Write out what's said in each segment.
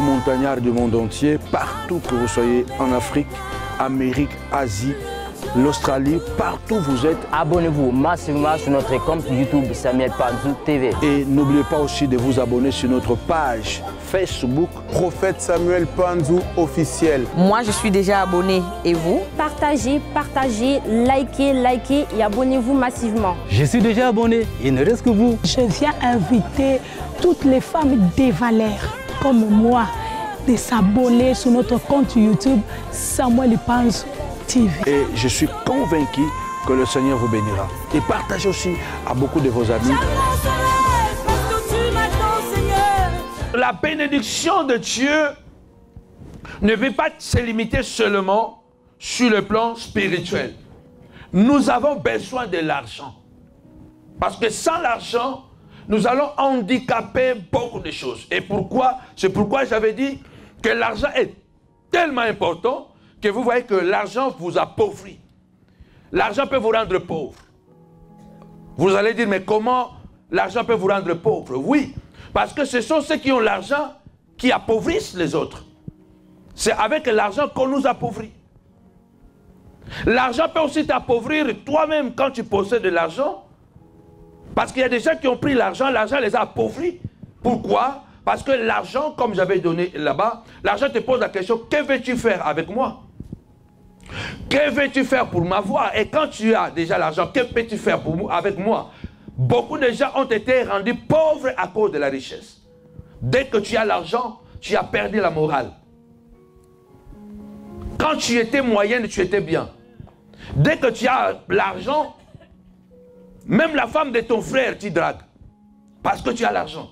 montagnards du monde entier, partout que vous soyez, en Afrique, Amérique, Asie, l'Australie, partout où vous êtes. Abonnez-vous massivement sur notre compte YouTube Samuel Panzou TV. Et n'oubliez pas aussi de vous abonner sur notre page Facebook Prophète Samuel Panzou officiel. Moi, je suis déjà abonné. Et vous? Partagez, partagez, likez et abonnez-vous massivement. Je suis déjà abonné. Il ne reste que vous. Je viens inviter toutes les femmes des valeurs comme moi de s'abonner sur notre compte YouTube Samuel Panzou TV. Et je suis convaincu que le Seigneur vous bénira. Et partagez aussi à beaucoup de vos amis. La bénédiction de Dieu ne veut pas se limiter seulement sur le plan spirituel. Nous avons besoin de l'argent. Parce que sans l'argent, nous allons handicaper beaucoup de choses. Et pourquoi? C'est pourquoi j'avais dit que l'argent est tellement important que vous voyez que l'argent vous appauvrit. L'argent peut vous rendre pauvre. Vous allez dire, mais comment l'argent peut vous rendre pauvre? Oui, parce que ce sont ceux qui ont l'argent qui appauvrissent les autres. C'est avec l'argent qu'on nous appauvrit. L'argent peut aussi t'appauvrir toi-même quand tu possèdes de l'argent. Parce qu'il y a des gens qui ont pris l'argent les a appauvris. Pourquoi? Parce que l'argent, comme j'avais donné là-bas, l'argent te pose la question, que veux-tu faire avec moi? Que veux-tu faire pour m'avoir? Et quand tu as déjà l'argent, que peux-tu faire avec moi? Beaucoup de gens ont été rendus pauvres à cause de la richesse. Dès que tu as l'argent, tu as perdu la morale. Quand tu étais moyenne, tu étais bien. Dès que tu as l'argent, même la femme de ton frère, tu dragues. Parce que tu as l'argent.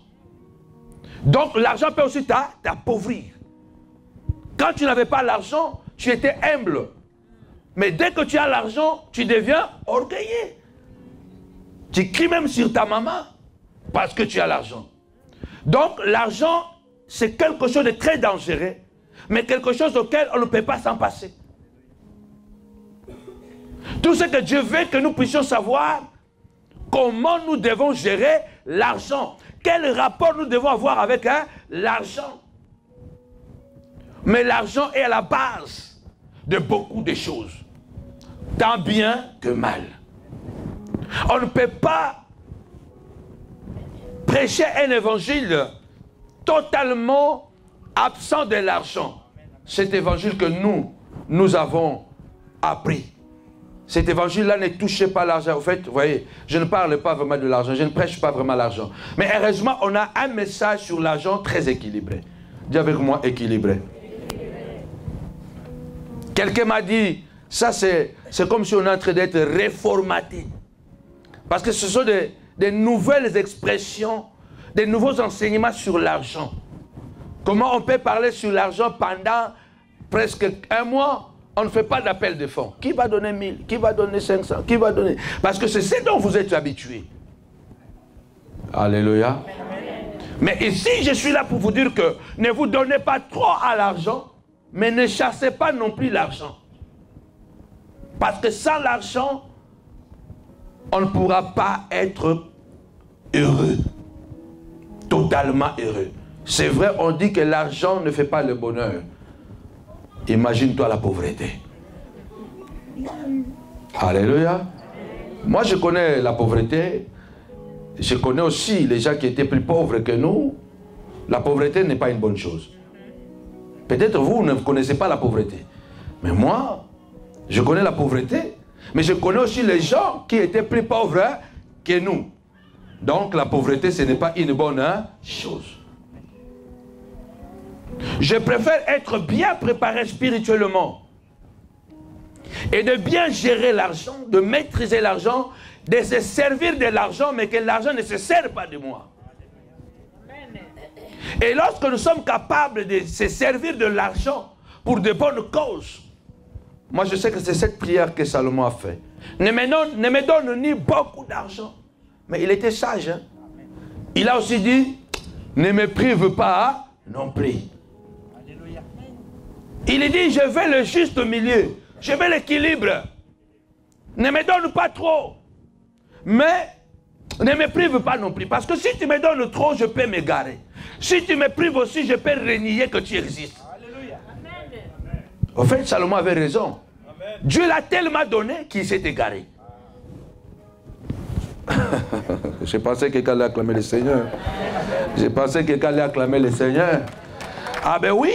Donc l'argent peut aussi t'appauvrir. Quand tu n'avais pas l'argent, tu étais humble. Mais dès que tu as l'argent, tu deviens orgueilleux. Tu cries même sur ta maman parce que tu as l'argent. Donc l'argent, c'est quelque chose de très dangereux, mais quelque chose auquel on ne peut pas s'en passer. Tout ce que Dieu veut que nous puissions savoir, comment nous devons gérer l'argent. Quel rapport nous devons avoir avec l'argent. Mais l'argent est à la base de beaucoup de choses. Tant bien que mal. On ne peut pas prêcher un évangile totalement absent de l'argent. Cet évangile que nous avons appris. Cet évangile-là ne touchait pas l'argent. En fait, vous voyez, je ne parle pas vraiment de l'argent, je ne prêche pas vraiment l'argent. Mais heureusement, on a un message sur l'argent très équilibré. Dis avec moi, équilibré. Quelqu'un m'a dit, ça c'est comme si on est en train d'être réformaté. Parce que ce sont des nouvelles expressions, des nouveaux enseignements sur l'argent. Comment on peut parler sur l'argent pendant presque un mois? On ne fait pas d'appel de fonds. Qui va donner 1000? Qui va donner 500? Qui va donner? Parce que c'est ce dont vous êtes habitués. Alléluia. Mais ici, je suis là pour vous dire que ne vous donnez pas trop à l'argent, mais ne chassez pas non plus l'argent. Parce que sans l'argent, on ne pourra pas être heureux. Totalement heureux. C'est vrai, on dit que l'argent ne fait pas le bonheur. Imagine-toi la pauvreté. Alléluia. Moi, je connais la pauvreté. Je connais aussi les gens qui étaient plus pauvres que nous. La pauvreté n'est pas une bonne chose. Peut-être vous ne connaissez pas la pauvreté. Mais moi, je connais la pauvreté. Mais je connais aussi les gens qui étaient plus pauvres que nous. Donc la pauvreté, ce n'est pas une bonne chose. Je préfère être bien préparé spirituellement et de bien gérer l'argent, de maîtriser l'argent, de se servir de l'argent, mais que l'argent ne se sert pas de moi. Et lorsque nous sommes capables de se servir de l'argent pour de bonnes causes, moi je sais que c'est cette prière que Salomon a fait. Ne me donne ni beaucoup d'argent, mais il était sage. Hein? Il a aussi dit, ne me prive pas non plus. Il dit, je veux le juste milieu. Je veux l'équilibre. Ne me donne pas trop. Mais ne me prive pas non plus. Parce que si tu me donnes trop, je peux m'égarer. Si tu me prives aussi, je peux renier que tu existes. En fait, Salomon avait raison. Dieu l'a tellement donné qu'il s'est égaré. J'ai pensé que quelqu'un allait acclamer le Seigneur. J'ai pensé que quelqu'un allait acclamer le Seigneur. Ah ben oui.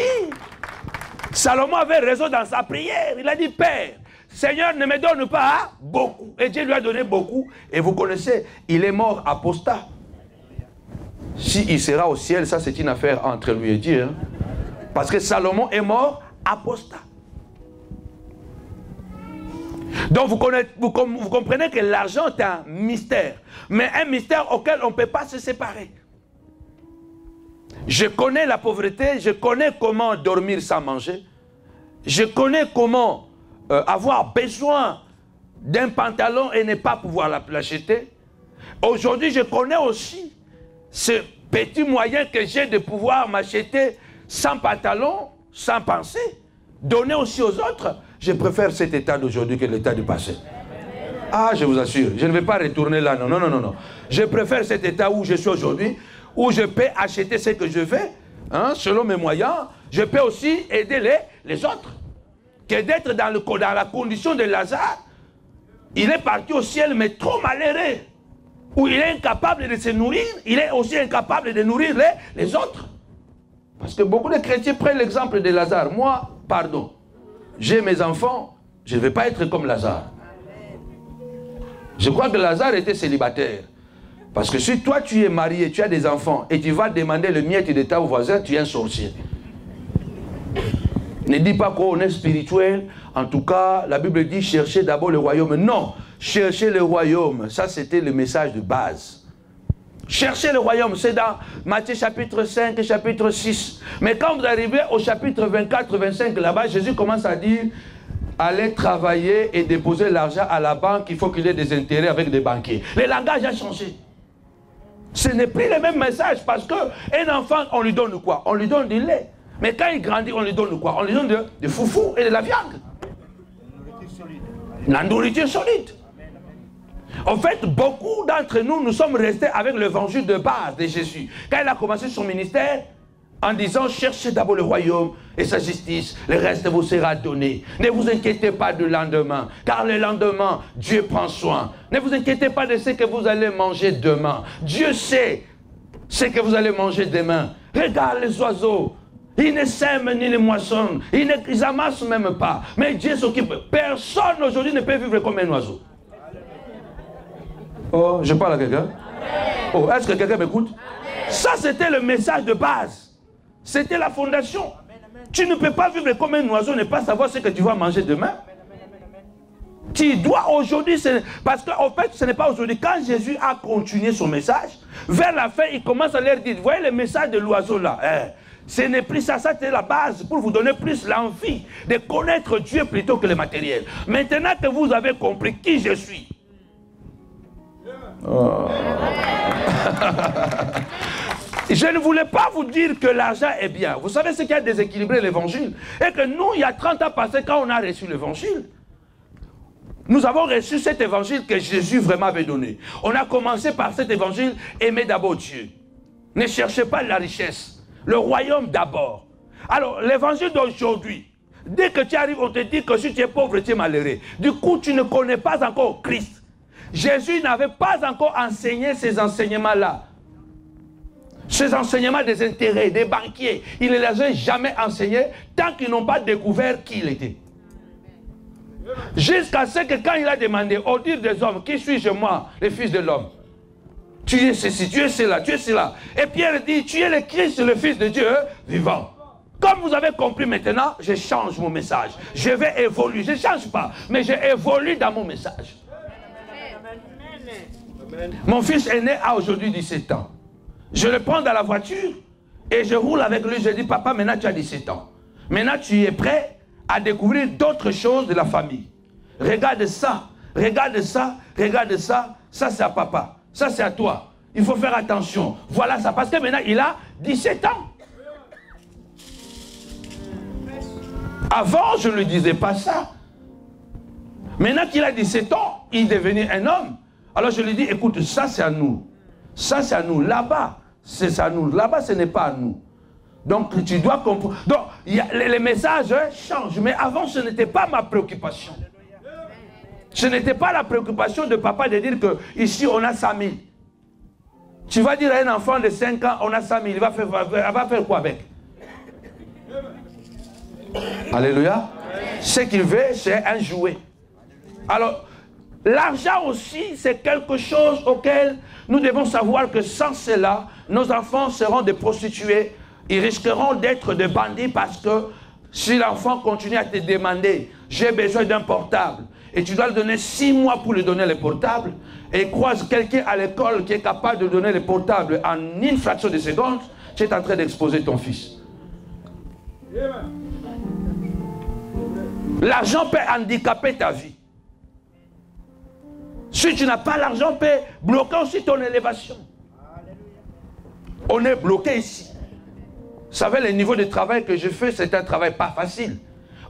Salomon avait raison dans sa prière. Il a dit, Père, Seigneur, ne me donne pas beaucoup. Et Dieu lui a donné beaucoup. Et vous connaissez, il est mort apostat. S'il sera au ciel, ça c'est une affaire entre lui et Dieu. Hein? Parce que Salomon est mort apostat. Donc vous comprenez que l'argent est un mystère. Mais un mystère auquel on ne peut pas se séparer. Je connais la pauvreté, je connais comment dormir sans manger. Je connais comment avoir besoin d'un pantalon et ne pas pouvoir l'acheter. Aujourd'hui, je connais aussi ce petit moyen que j'ai de pouvoir m'acheter sans pantalon, sans penser. Donner aussi aux autres. Je préfère cet état d'aujourd'hui que l'état du passé. Ah, je vous assure, je ne vais pas retourner là, non, non, non, non. Je préfère cet état où je suis aujourd'hui, où je peux acheter ce que je veux, hein, selon mes moyens. Je peux aussi aider les autres. Que d'être dans la condition de Lazare. Il est parti au ciel, mais trop malheureux. Où il est incapable de se nourrir, il est aussi incapable de nourrir les autres. Parce que beaucoup de chrétiens prennent l'exemple de Lazare. Moi, pardon, j'ai mes enfants, je ne vais pas être comme Lazare. Je crois que Lazare était célibataire. Parce que si toi tu es marié, tu as des enfants, et tu vas demander le miette de ta voisin, tu es un sorcier. Ne dis pas qu'on est spirituel. En tout cas, la Bible dit cherchez d'abord le royaume. Non, cherchez le royaume. Ça, c'était le message de base. Cherchez le royaume, c'est dans Matthieu chapitre 5 et chapitre 6. Mais quand vous arrivez au chapitre 24-25, là-bas, Jésus commence à dire allez travailler et déposer l'argent à la banque, il faut qu'il y ait des intérêts avec des banquiers. Le langage a changé. Ce n'est plus le même message parce qu'un enfant, on lui donne quoi? On lui donne du lait. Mais quand il grandit, on lui donne quoi? On lui donne du foufou et de la viande. La nourriture solide. En fait, beaucoup d'entre nous, nous sommes restés avec l'évangile de base de Jésus. Quand il a commencé son ministère, en disant, cherchez d'abord le royaume et sa justice, le reste vous sera donné. Ne vous inquiétez pas du lendemain, car le lendemain, Dieu prend soin. Ne vous inquiétez pas de ce que vous allez manger demain. Dieu sait ce que vous allez manger demain. Regarde les oiseaux. Ils ne sèment ni ne moissonnent. Ils n'amassent même pas. Mais Dieu s'occupe. Personne aujourd'hui ne peut vivre comme un oiseau. Oh, je parle à quelqu'un? Oh, est-ce que quelqu'un m'écoute? Ça, c'était le message de base. C'était la fondation. Tu ne peux pas vivre comme un oiseau, ne pas savoir ce que tu vas manger demain. Tu dois aujourd'hui, parce qu'en fait, ce n'est pas aujourd'hui. Quand Jésus a continué son message, vers la fin, il commence à leur dire, vous voyez le message de l'oiseau là, ce n'est plus ça, ça c'est la base pour vous donner plus l'envie de connaître Dieu plutôt que le matériel. Maintenant que vous avez compris qui je suis, oh. Je ne voulais pas vous dire que l'argent est bien. Vous savez ce qui a déséquilibré l'évangile? Et que nous, il y a 30 ans passés, quand on a reçu l'évangile, nous avons reçu cet évangile que Jésus vraiment avait donné. On a commencé par cet évangile, aimer d'abord Dieu. Ne cherchez pas la richesse. Le royaume d'abord. Alors, l'évangile d'aujourd'hui, dès que tu arrives, on te dit que si tu es pauvre, tu es malheureux. Du coup, tu ne connais pas encore Christ. Jésus n'avait pas encore enseigné ces enseignements-là. Ces enseignements des intérêts, des banquiers. Il ne les a jamais enseignés tant qu'ils n'ont pas découvert qui il était. Jusqu'à ce que quand il a demandé au dire des hommes, qui suis-je moi, le fils de l'homme? Tu es ceci, tu es cela, tu es cela. Et Pierre dit, tu es le Christ, le fils de Dieu vivant. Comme vous avez compris maintenant, je change mon message. Je vais évoluer. Je ne change pas, mais je évolue dans mon message. Mon fils aîné a aujourd'hui 17 ans. Je le prends dans la voiture et je roule avec lui. Je dis, papa, maintenant tu as 17 ans. Maintenant tu es prêt à découvrir d'autres choses de la famille. Regarde ça, regarde ça, regarde ça. Ça c'est à papa. Ça, c'est à toi. Il faut faire attention. Voilà ça. Parce que maintenant, il a 17 ans. Avant, je ne lui disais pas ça. Maintenant qu'il a 17 ans, il est devenu un homme. Alors, je lui dis, écoute, ça, c'est à nous. Ça, c'est à nous. Là-bas, c'est à nous. Là-bas, ce n'est pas à nous. Donc, tu dois comprendre. Donc, les messages changent. Mais avant, ce n'était pas ma préoccupation. Ce n'était pas la préoccupation de papa de dire que ici, on a 100 000. Tu vas dire à un enfant de 5 ans, on a 100 000. Il va faire quoi avec? Alléluia. Ce qu'il veut, c'est un jouet. Alors, l'argent aussi, c'est quelque chose auquel nous devons savoir que sans cela, nos enfants seront des prostituées. Ils risqueront d'être des bandits parce que si l'enfant continue à te demander, j'ai besoin d'un portable, et tu dois lui donner 6 mois pour lui donner le portable, et croise quelqu'un à l'école qui est capable de donner le portable en une fraction de seconde, tu es en train d'exposer ton fils. L'argent peut handicaper ta vie. Si tu n'as pas l'argent, peut bloquer aussi ton élévation. On est bloqué ici. Vous savez, le niveau de travail que je fais, c'est un travail pas facile.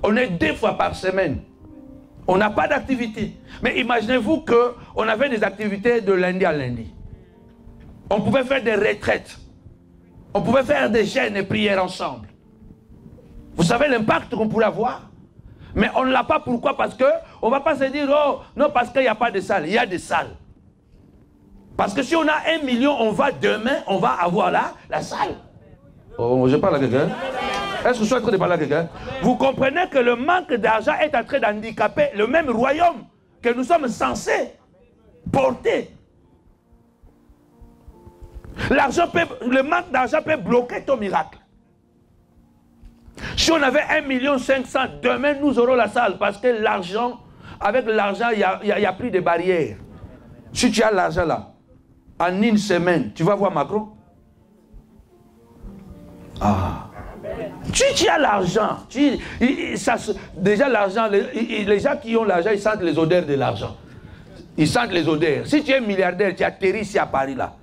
On est 2 fois par semaine. On n'a pas d'activité. Mais imaginez-vous qu'on avait des activités de lundi à lundi. On pouvait faire des retraites. On pouvait faire des jeûnes et prières ensemble. Vous savez l'impact qu'on pourrait avoir? Mais on ne l'a pas. Pourquoi? Parce qu'on ne va pas se dire, oh, non, parce qu'il n'y a pas de salle. Il y a des salles. Parce que si on a 1 million, on va demain, on va avoir là, la salle. Oh, je parle à quelqu'un. Est-ce que je suis en train de parler à quelqu'un? Vous comprenez que le manque d'argent est en train d'handicaper le même royaume que nous sommes censés porter. Le manque d'argent peut bloquer ton miracle. Si on avait 1,5 million, demain nous aurons la salle parce que l'argent, avec l'argent, il n'y a plus de barrières. Si tu as l'argent là, en une semaine, tu vas voir Macron. Ah. Si tu as l'argent, déjà l'argent, les gens qui ont l'argent, ils sentent les odeurs de l'argent. Ils sentent les odeurs. Si tu es milliardaire, tu atterris ici à Paris là.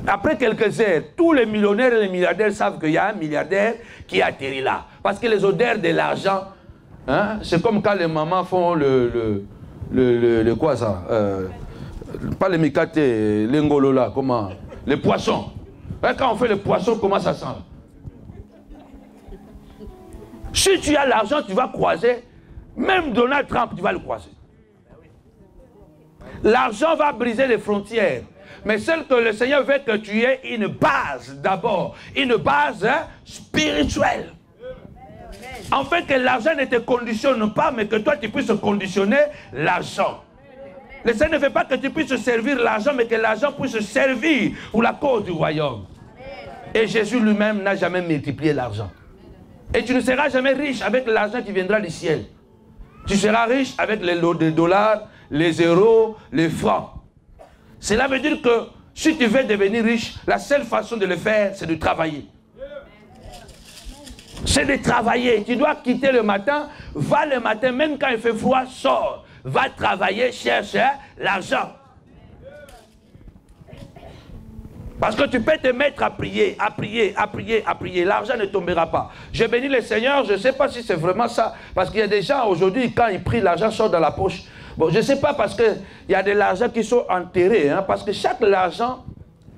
Après quelques heures, tous les millionnaires et les milliardaires savent qu'il y a un milliardaire qui atterrit là. Parce que les odeurs de l'argent, hein, c'est comme quand les mamans font le quoi ça pas les mikate, les ngolola, comment? Les poissons. Ouais, quand on fait les poissons, comment ça sent? Si tu as l'argent, tu vas croiser. Même Donald Trump, tu vas le croiser. L'argent va briser les frontières. Mais celle que le Seigneur veut que tu aies une base d'abord. Une base spirituelle. En fait, que l'argent ne te conditionne pas, mais que toi tu puisses conditionner l'argent. Le Seigneur ne veut pas que tu puisses servir l'argent, mais que l'argent puisse servir pour la cause du royaume. Et Jésus lui-même n'a jamais multiplié l'argent. Et tu ne seras jamais riche avec l'argent qui viendra du ciel. Tu seras riche avec les dollars, les euros, les francs. Cela veut dire que si tu veux devenir riche, la seule façon de le faire, c'est de travailler. C'est de travailler. Tu dois quitter le matin, va le matin, même quand il fait froid, sors. Va travailler, cherche l'argent. Parce que tu peux te mettre à prier, à prier, à prier, à prier. L'argent ne tombera pas. Je bénis le Seigneur, je ne sais pas si c'est vraiment ça. Parce qu'il y a des gens aujourd'hui, quand ils prient, l'argent sort dans la poche. Bon, je ne sais pas parce qu'il y a de l'argent qui sont enterrés. Hein, parce que chaque argent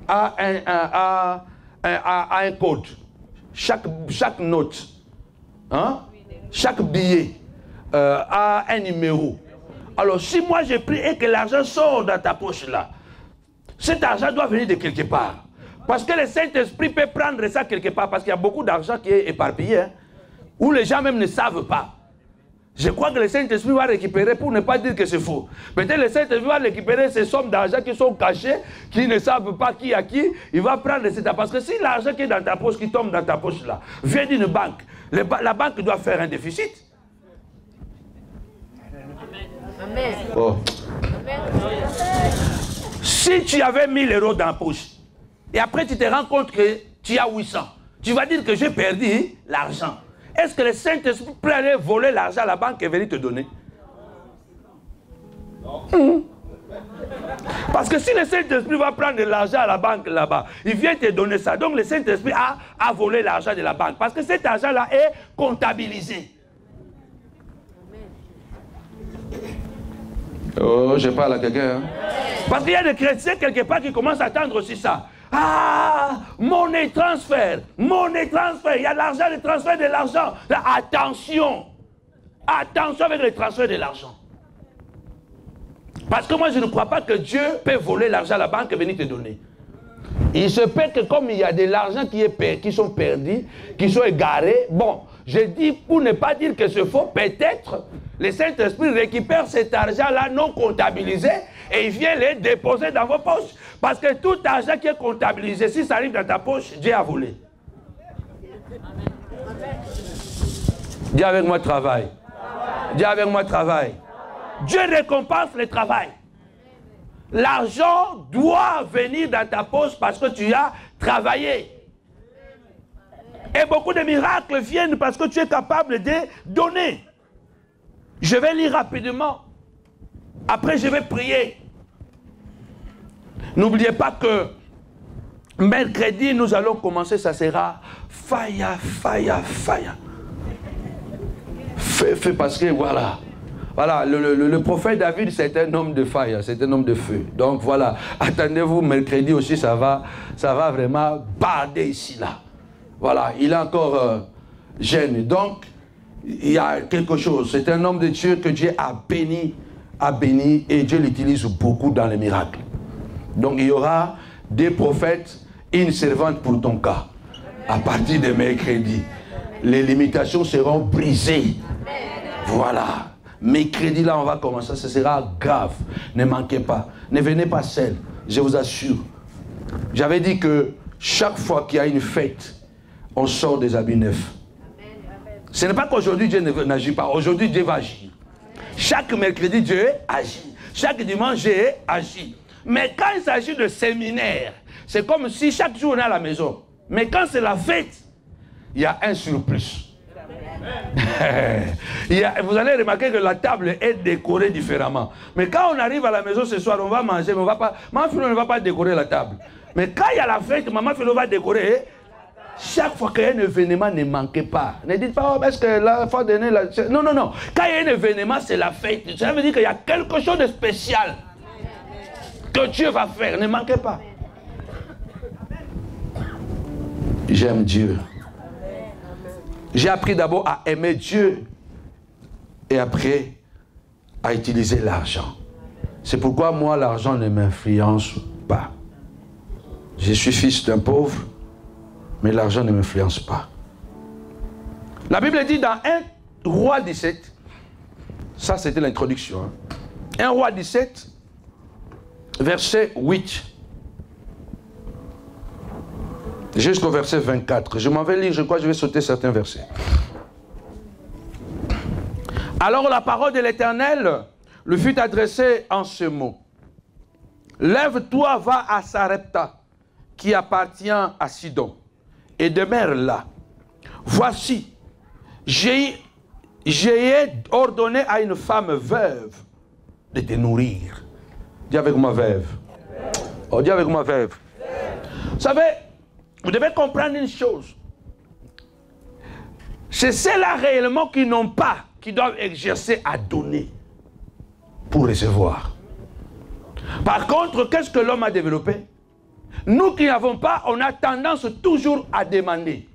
a un code. Chaque note, hein, chaque billet a un numéro. Alors si moi je prie et que l'argent sort dans ta poche là, cet argent doit venir de quelque part. Parce que le Saint-Esprit peut prendre ça quelque part. Parce qu'il y a beaucoup d'argent qui est éparpillé. Hein, où les gens même ne savent pas. Je crois que le Saint-Esprit va récupérer pour ne pas dire que c'est faux. Peut-être le Saint-Esprit va récupérer ces sommes d'argent qui sont cachées, qui ne savent pas qui à qui. Il va prendre cet argent. Parce que si l'argent qui est dans ta poche, qui tombe dans ta poche là, vient d'une banque, la banque doit faire un déficit. Amen. Oh. Amen. Si tu avais 1000 euros dans la poche, et après tu te rends compte que tu as 800, tu vas dire que j'ai perdu l'argent. Est-ce que le Saint-Esprit peut aller voler l'argent à la banque et venir te donner? Non. Parce que si le Saint-Esprit va prendre de l'argent à la banque là-bas, il vient te donner ça. Donc le Saint-Esprit a volé l'argent de la banque. Parce que cet argent-là est comptabilisé. Oh, je parle à quelqu'un. Hein? Parce qu'il y a des chrétiens quelque part qui commencent à attendre aussi ça. Ah, monnaie transfert, monnaie transfert. Il y a de l'argent, le transfert de l'argent. Attention. Attention avec le transfert de l'argent. Parce que moi, je ne crois pas que Dieu peut voler l'argent à la banque et venir te donner. Il se peut que comme il y a de l'argent qui sont perdus, qui sont égarés, bon, je dis pour ne pas dire que c'est faux, peut-être le Saint-Esprit récupère cet argent-là non comptabilisé et il vient les déposer dans vos poches. Parce que tout argent qui est comptabilisé, si ça arrive dans ta poche, Dieu a volé. Dis avec moi travail. Dis avec moi travail. Dieu récompense le travail. L'argent doit venir dans ta poche parce que tu as travaillé. Et beaucoup de miracles viennent parce que tu es capable de donner. Je vais lire rapidement. Après, je vais prier. N'oubliez pas que mercredi, nous allons commencer, ça sera fire, fire, fire. Feu, parce que voilà. Voilà, le prophète David, c'est un homme de fire, c'est un homme de feu. Donc voilà, attendez-vous, mercredi aussi, ça va vraiment barder ici, là. Voilà, il est encore jeune. Donc, il y a quelque chose. C'est un homme de Dieu que Dieu a béni, et Dieu l'utilise beaucoup dans les miracles. Donc, il y aura des prophètes et une servante pour ton cas. À partir de mercredi, les limitations seront brisées. Voilà. Mercredi, là, on va commencer. Ce sera grave. Ne manquez pas. Ne venez pas seul. Je vous assure. J'avais dit que chaque fois qu'il y a une fête, on sort des habits neufs. Ce n'est pas qu'aujourd'hui Dieu n'agit pas. Aujourd'hui, Dieu va agir. Chaque mercredi, Dieu agit. Chaque dimanche, Dieu agit. Mais quand il s'agit de séminaire, c'est comme si chaque jour on est à la maison. Mais quand c'est la fête, il y a un surplus. Vous allez remarquer que la table est décorée différemment. Mais quand on arrive à la maison ce soir, on va manger, mais on va pas, maman Philo ne va pas décorer la table. Mais quand il y a la fête, maman Philo va décorer. Chaque fois qu'il y a un événement, ne manquez pas. Ne dites pas, oh, est-ce que la fois dernière... Non, non, non. Quand il y a un événement, c'est la fête. Ça veut dire qu'il y a quelque chose de spécial que Dieu va faire. Ne manquez pas. J'aime Dieu. J'ai appris d'abord à aimer Dieu et après à utiliser l'argent. C'est pourquoi moi, l'argent ne m'influence pas. Je suis fils d'un pauvre, mais l'argent ne m'influence pas. La Bible dit dans 1 Roi 17, ça c'était l'introduction, hein. 1 Roi 17, verset 8. Jusqu'au verset 24. Je m'en vais lire, je crois que je vais sauter certains versets. Alors la parole de l'Éternel lui fut adressée en ce mot. Lève-toi, va à Sarepta, qui appartient à Sidon, et demeure là. Voici, j'ai ordonné à une femme veuve de te nourrir. Dis avec moi veuve. Oh, dis avec moi veuve. Vous savez, vous devez comprendre une chose. C'est ceux-là réellement qui n'ont pas, qui doivent exercer à donner pour recevoir. Par contre, qu'est-ce que l'homme a développé? Nous qui n'avons pas, on a tendance toujours à demander.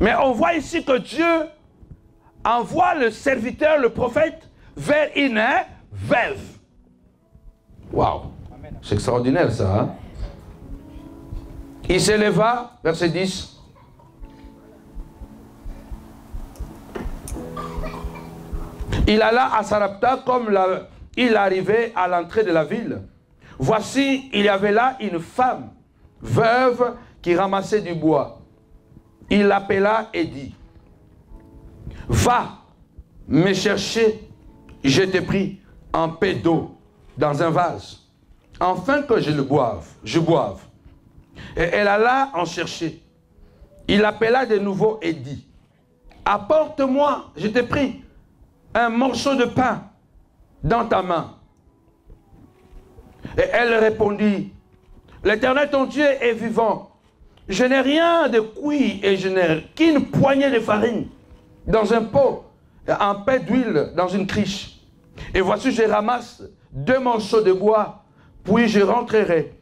Mais on voit ici que Dieu envoie le serviteur, le prophète, vers une veuve. Waouh! C'est extraordinaire ça, hein? Il s'éleva, verset 10. Il alla à Sarepta comme il arrivait à l'entrée de la ville. Voici, il y avait là une femme veuve qui ramassait du bois. Il l'appela et dit, va me chercher, je t'ai pris un peu d'eau dans un vase, afin que je boive. Et elle alla en chercher. Il l'appela de nouveau et dit, apporte-moi, je t'ai pris un morceau de pain dans ta main. Et elle répondit, l'Éternel ton Dieu est vivant. Je n'ai rien de cuit et je n'ai qu'une poignée de farine dans un pot, un peu d'huile dans une criche. Et voici, je ramasse 2 morceaux de bois, puis je rentrerai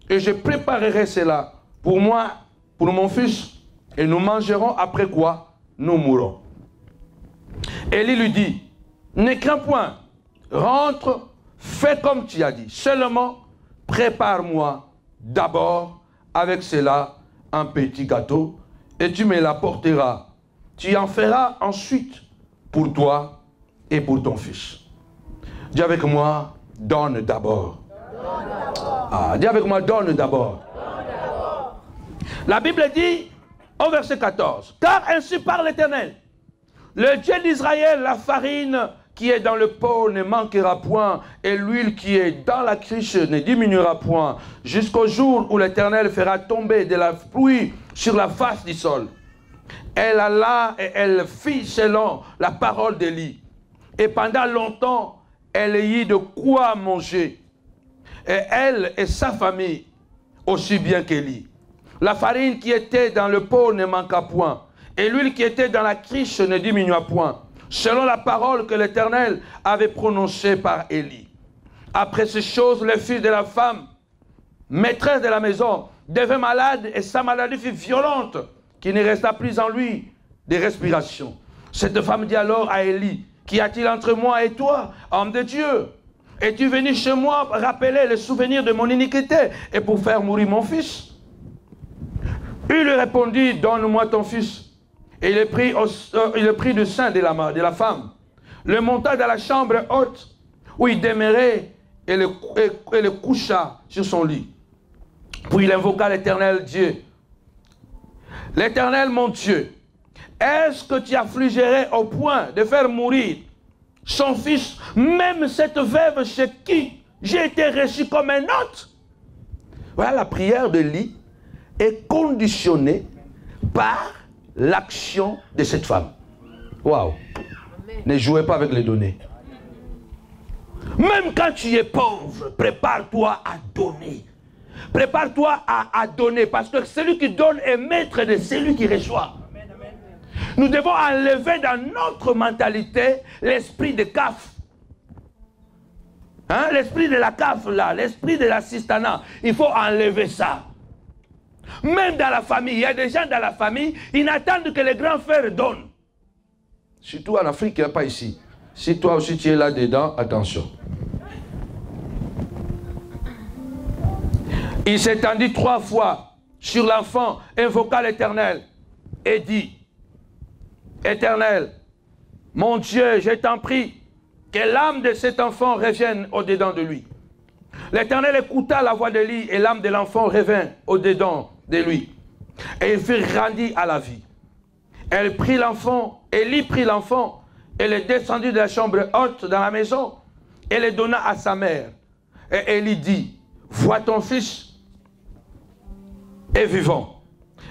et je préparerai cela pour moi, pour mon fils, et nous mangerons, après quoi nous mourrons. Élie lui dit, ne crains point, rentre, fais comme tu as dit, seulement prépare-moi d'abord avec cela un petit gâteau, et tu me l'apporteras. Tu en feras ensuite pour toi et pour ton fils. Dis avec moi, donne d'abord. Ah, dis avec moi, donne d'abord. La Bible dit, au verset 14, car ainsi parle l'Éternel, le Dieu d'Israël, la farine qui est dans le pot ne manquera point, et l'huile qui est dans la cruche ne diminuera point, jusqu'au jour où l'Éternel fera tomber de la pluie sur la face du sol. Elle alla et elle fit selon la parole d'Élie. Et pendant longtemps, elle eut de quoi manger. Et elle et sa famille, aussi bien qu'Élie. La farine qui était dans le pot ne manqua point. Et l'huile qui était dans la cruche ne diminua point. Selon la parole que l'Éternel avait prononcée par Élie. Après ces choses, le fils de la femme, maîtresse de la maison, devint malade et sa maladie fut violente, qu'il ne resta plus en lui de respiration. Cette femme dit alors à Élie, qu'y a-t-il entre moi et toi, homme de Dieu? Es-tu venu chez moi rappeler le souvenir de mon iniquité et pour faire mourir mon fils? Il lui répondit, donne-moi ton fils. Et il le prit du sein de la femme, le monta dans la chambre haute où il demeurait et le coucha sur son lit. Puis il invoqua l'Éternel Dieu. L'Éternel mon Dieu, est-ce que tu affligerais au point de faire mourir son fils, même cette veuve chez qui j'ai été reçu comme un hôte? Voilà, la prière de Élie est conditionnée par l'action de cette femme. Waouh! Ne jouez pas avec les données. Même quand tu es pauvre, prépare-toi à donner. Prépare-toi à donner, parce que celui qui donne est maître de celui qui reçoit. Nous devons enlever dans notre mentalité l'esprit de CAF. Hein? L'esprit de la CAF, là, l'esprit de l'assistanat. Il faut enlever ça. Même dans la famille, il y a des gens dans la famille, ils n'attendent que les grands frères donnent. Surtout en Afrique, pas ici. Si toi aussi tu es là-dedans, attention. Il s'étendit 3 fois sur l'enfant, invoqua l'Éternel et dit, Éternel, mon Dieu, je t'en prie, que l'âme de cet enfant revienne au-dedans de lui. L'Éternel écouta la voix d'Élie et l'âme de l'enfant revint au-dedans de lui. Et il fut rendu à la vie. Elle prit l'enfant, Élie prit l'enfant, et le descendit de la chambre haute dans la maison, et le donna à sa mère. Et Élie dit, vois ton fils est vivant.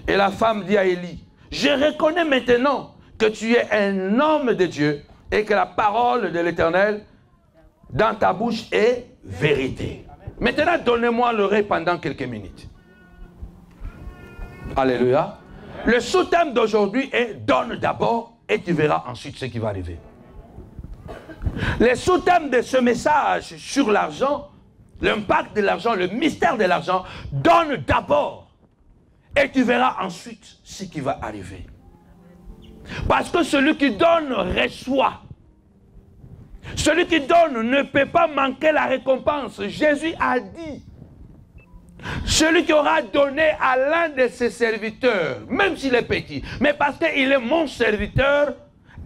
Et la femme dit à Élie, je reconnais maintenant que tu es un homme de Dieu, et que la parole de l'Éternel dans ta bouche est vérité. Maintenant, donnez-moi l'oreille pendant quelques minutes. Alléluia. Le sous-thème d'aujourd'hui est « Donne d'abord et tu verras ensuite ce qui va arriver ». Le sous-thème de ce message sur l'argent, l'impact de l'argent, le mystère de l'argent, donne d'abord et tu verras ensuite ce qui va arriver. Parce que celui qui donne reçoit. Celui qui donne ne peut pas manquer la récompense. Jésus a dit, celui qui aura donné à l'un de ses serviteurs, même s'il est petit, mais parce qu'il est mon serviteur,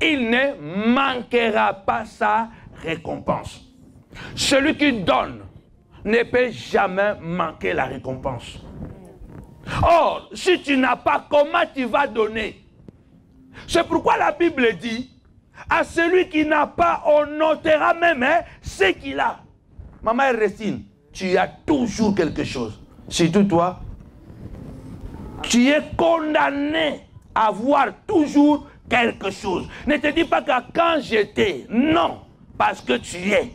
il ne manquera pas sa récompense. Celui qui donne ne peut jamais manquer la récompense. Or, si tu n'as pas, comment tu vas donner? C'est pourquoi la Bible dit, à celui qui n'a pas, on notera même ce qu'il a. Maman Restine, tu as toujours quelque chose. Surtout toi, tu es condamné à avoir toujours quelque chose. Ne te dis pas que quand j'étais, non, parce que tu es.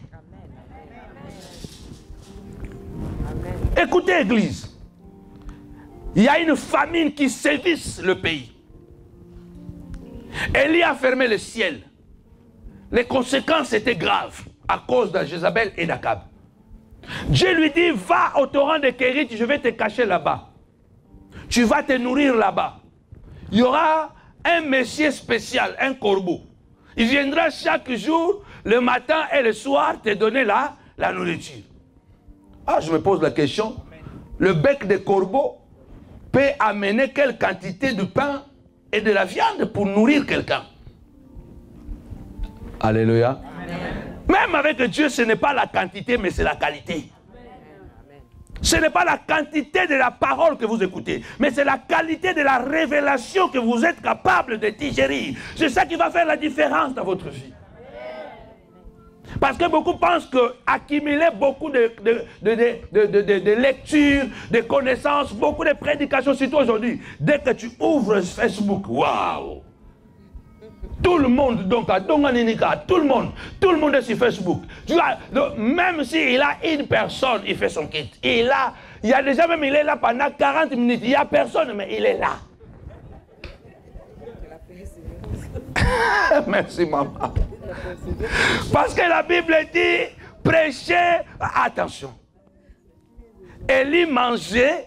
Écoutez, Église, il y a une famine qui sévisse le pays. Élie a fermé le ciel. Les conséquences étaient graves à cause de Jézabel et d'Akab. Dieu lui dit, va au torrent de Kérit, je vais te cacher là-bas. Tu vas te nourrir là-bas. Il y aura un monsieur spécial, un corbeau. Il viendra chaque jour, le matin et le soir, te donner la nourriture. Ah, je me pose la question. Le bec de corbeau peut amener quelle quantité de pain et de la viande pour nourrir quelqu'un? Alléluia. Amen. Même avec Dieu, ce n'est pas la quantité, mais c'est la qualité. Ce n'est pas la quantité de la parole que vous écoutez, mais c'est la qualité de la révélation que vous êtes capable de digérer. C'est ça qui va faire la différence dans votre vie. Parce que beaucoup pensent qu'accumuler beaucoup de lectures, de connaissances, beaucoup de prédications, surtout aujourd'hui, dès que tu ouvres Facebook, waouh! Tout le monde, donc à Donganinika, tout le monde est sur Facebook. Tu vois, donc, même s'il a une personne, il fait son kit. Il y a déjà même, il est là pendant 40 minutes. Il n'y a personne, mais il est là. Merci, maman. Parce que la Bible dit, prêchez, attention. Élie mangeait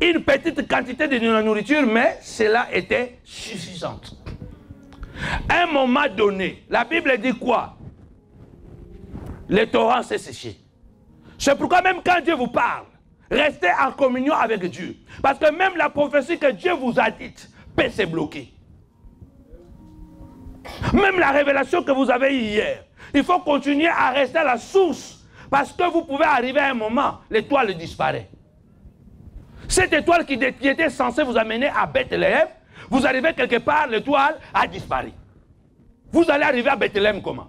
une petite quantité de nourriture, mais cela était suffisant. À un moment donné, la Bible dit quoi? Le torrent s'est séché. C'est pourquoi même quand Dieu vous parle, restez en communion avec Dieu. Parce que même la prophétie que Dieu vous a dite peut se bloquer. Même la révélation que vous avez eue hier, il faut continuer à rester à la source. Parce que vous pouvez arriver à un moment, l'étoile disparaît. Cette étoile qui était censée vous amener à Bethléem, vous arrivez quelque part, l'étoile a disparu. Vous allez arriver à Bethléem comment?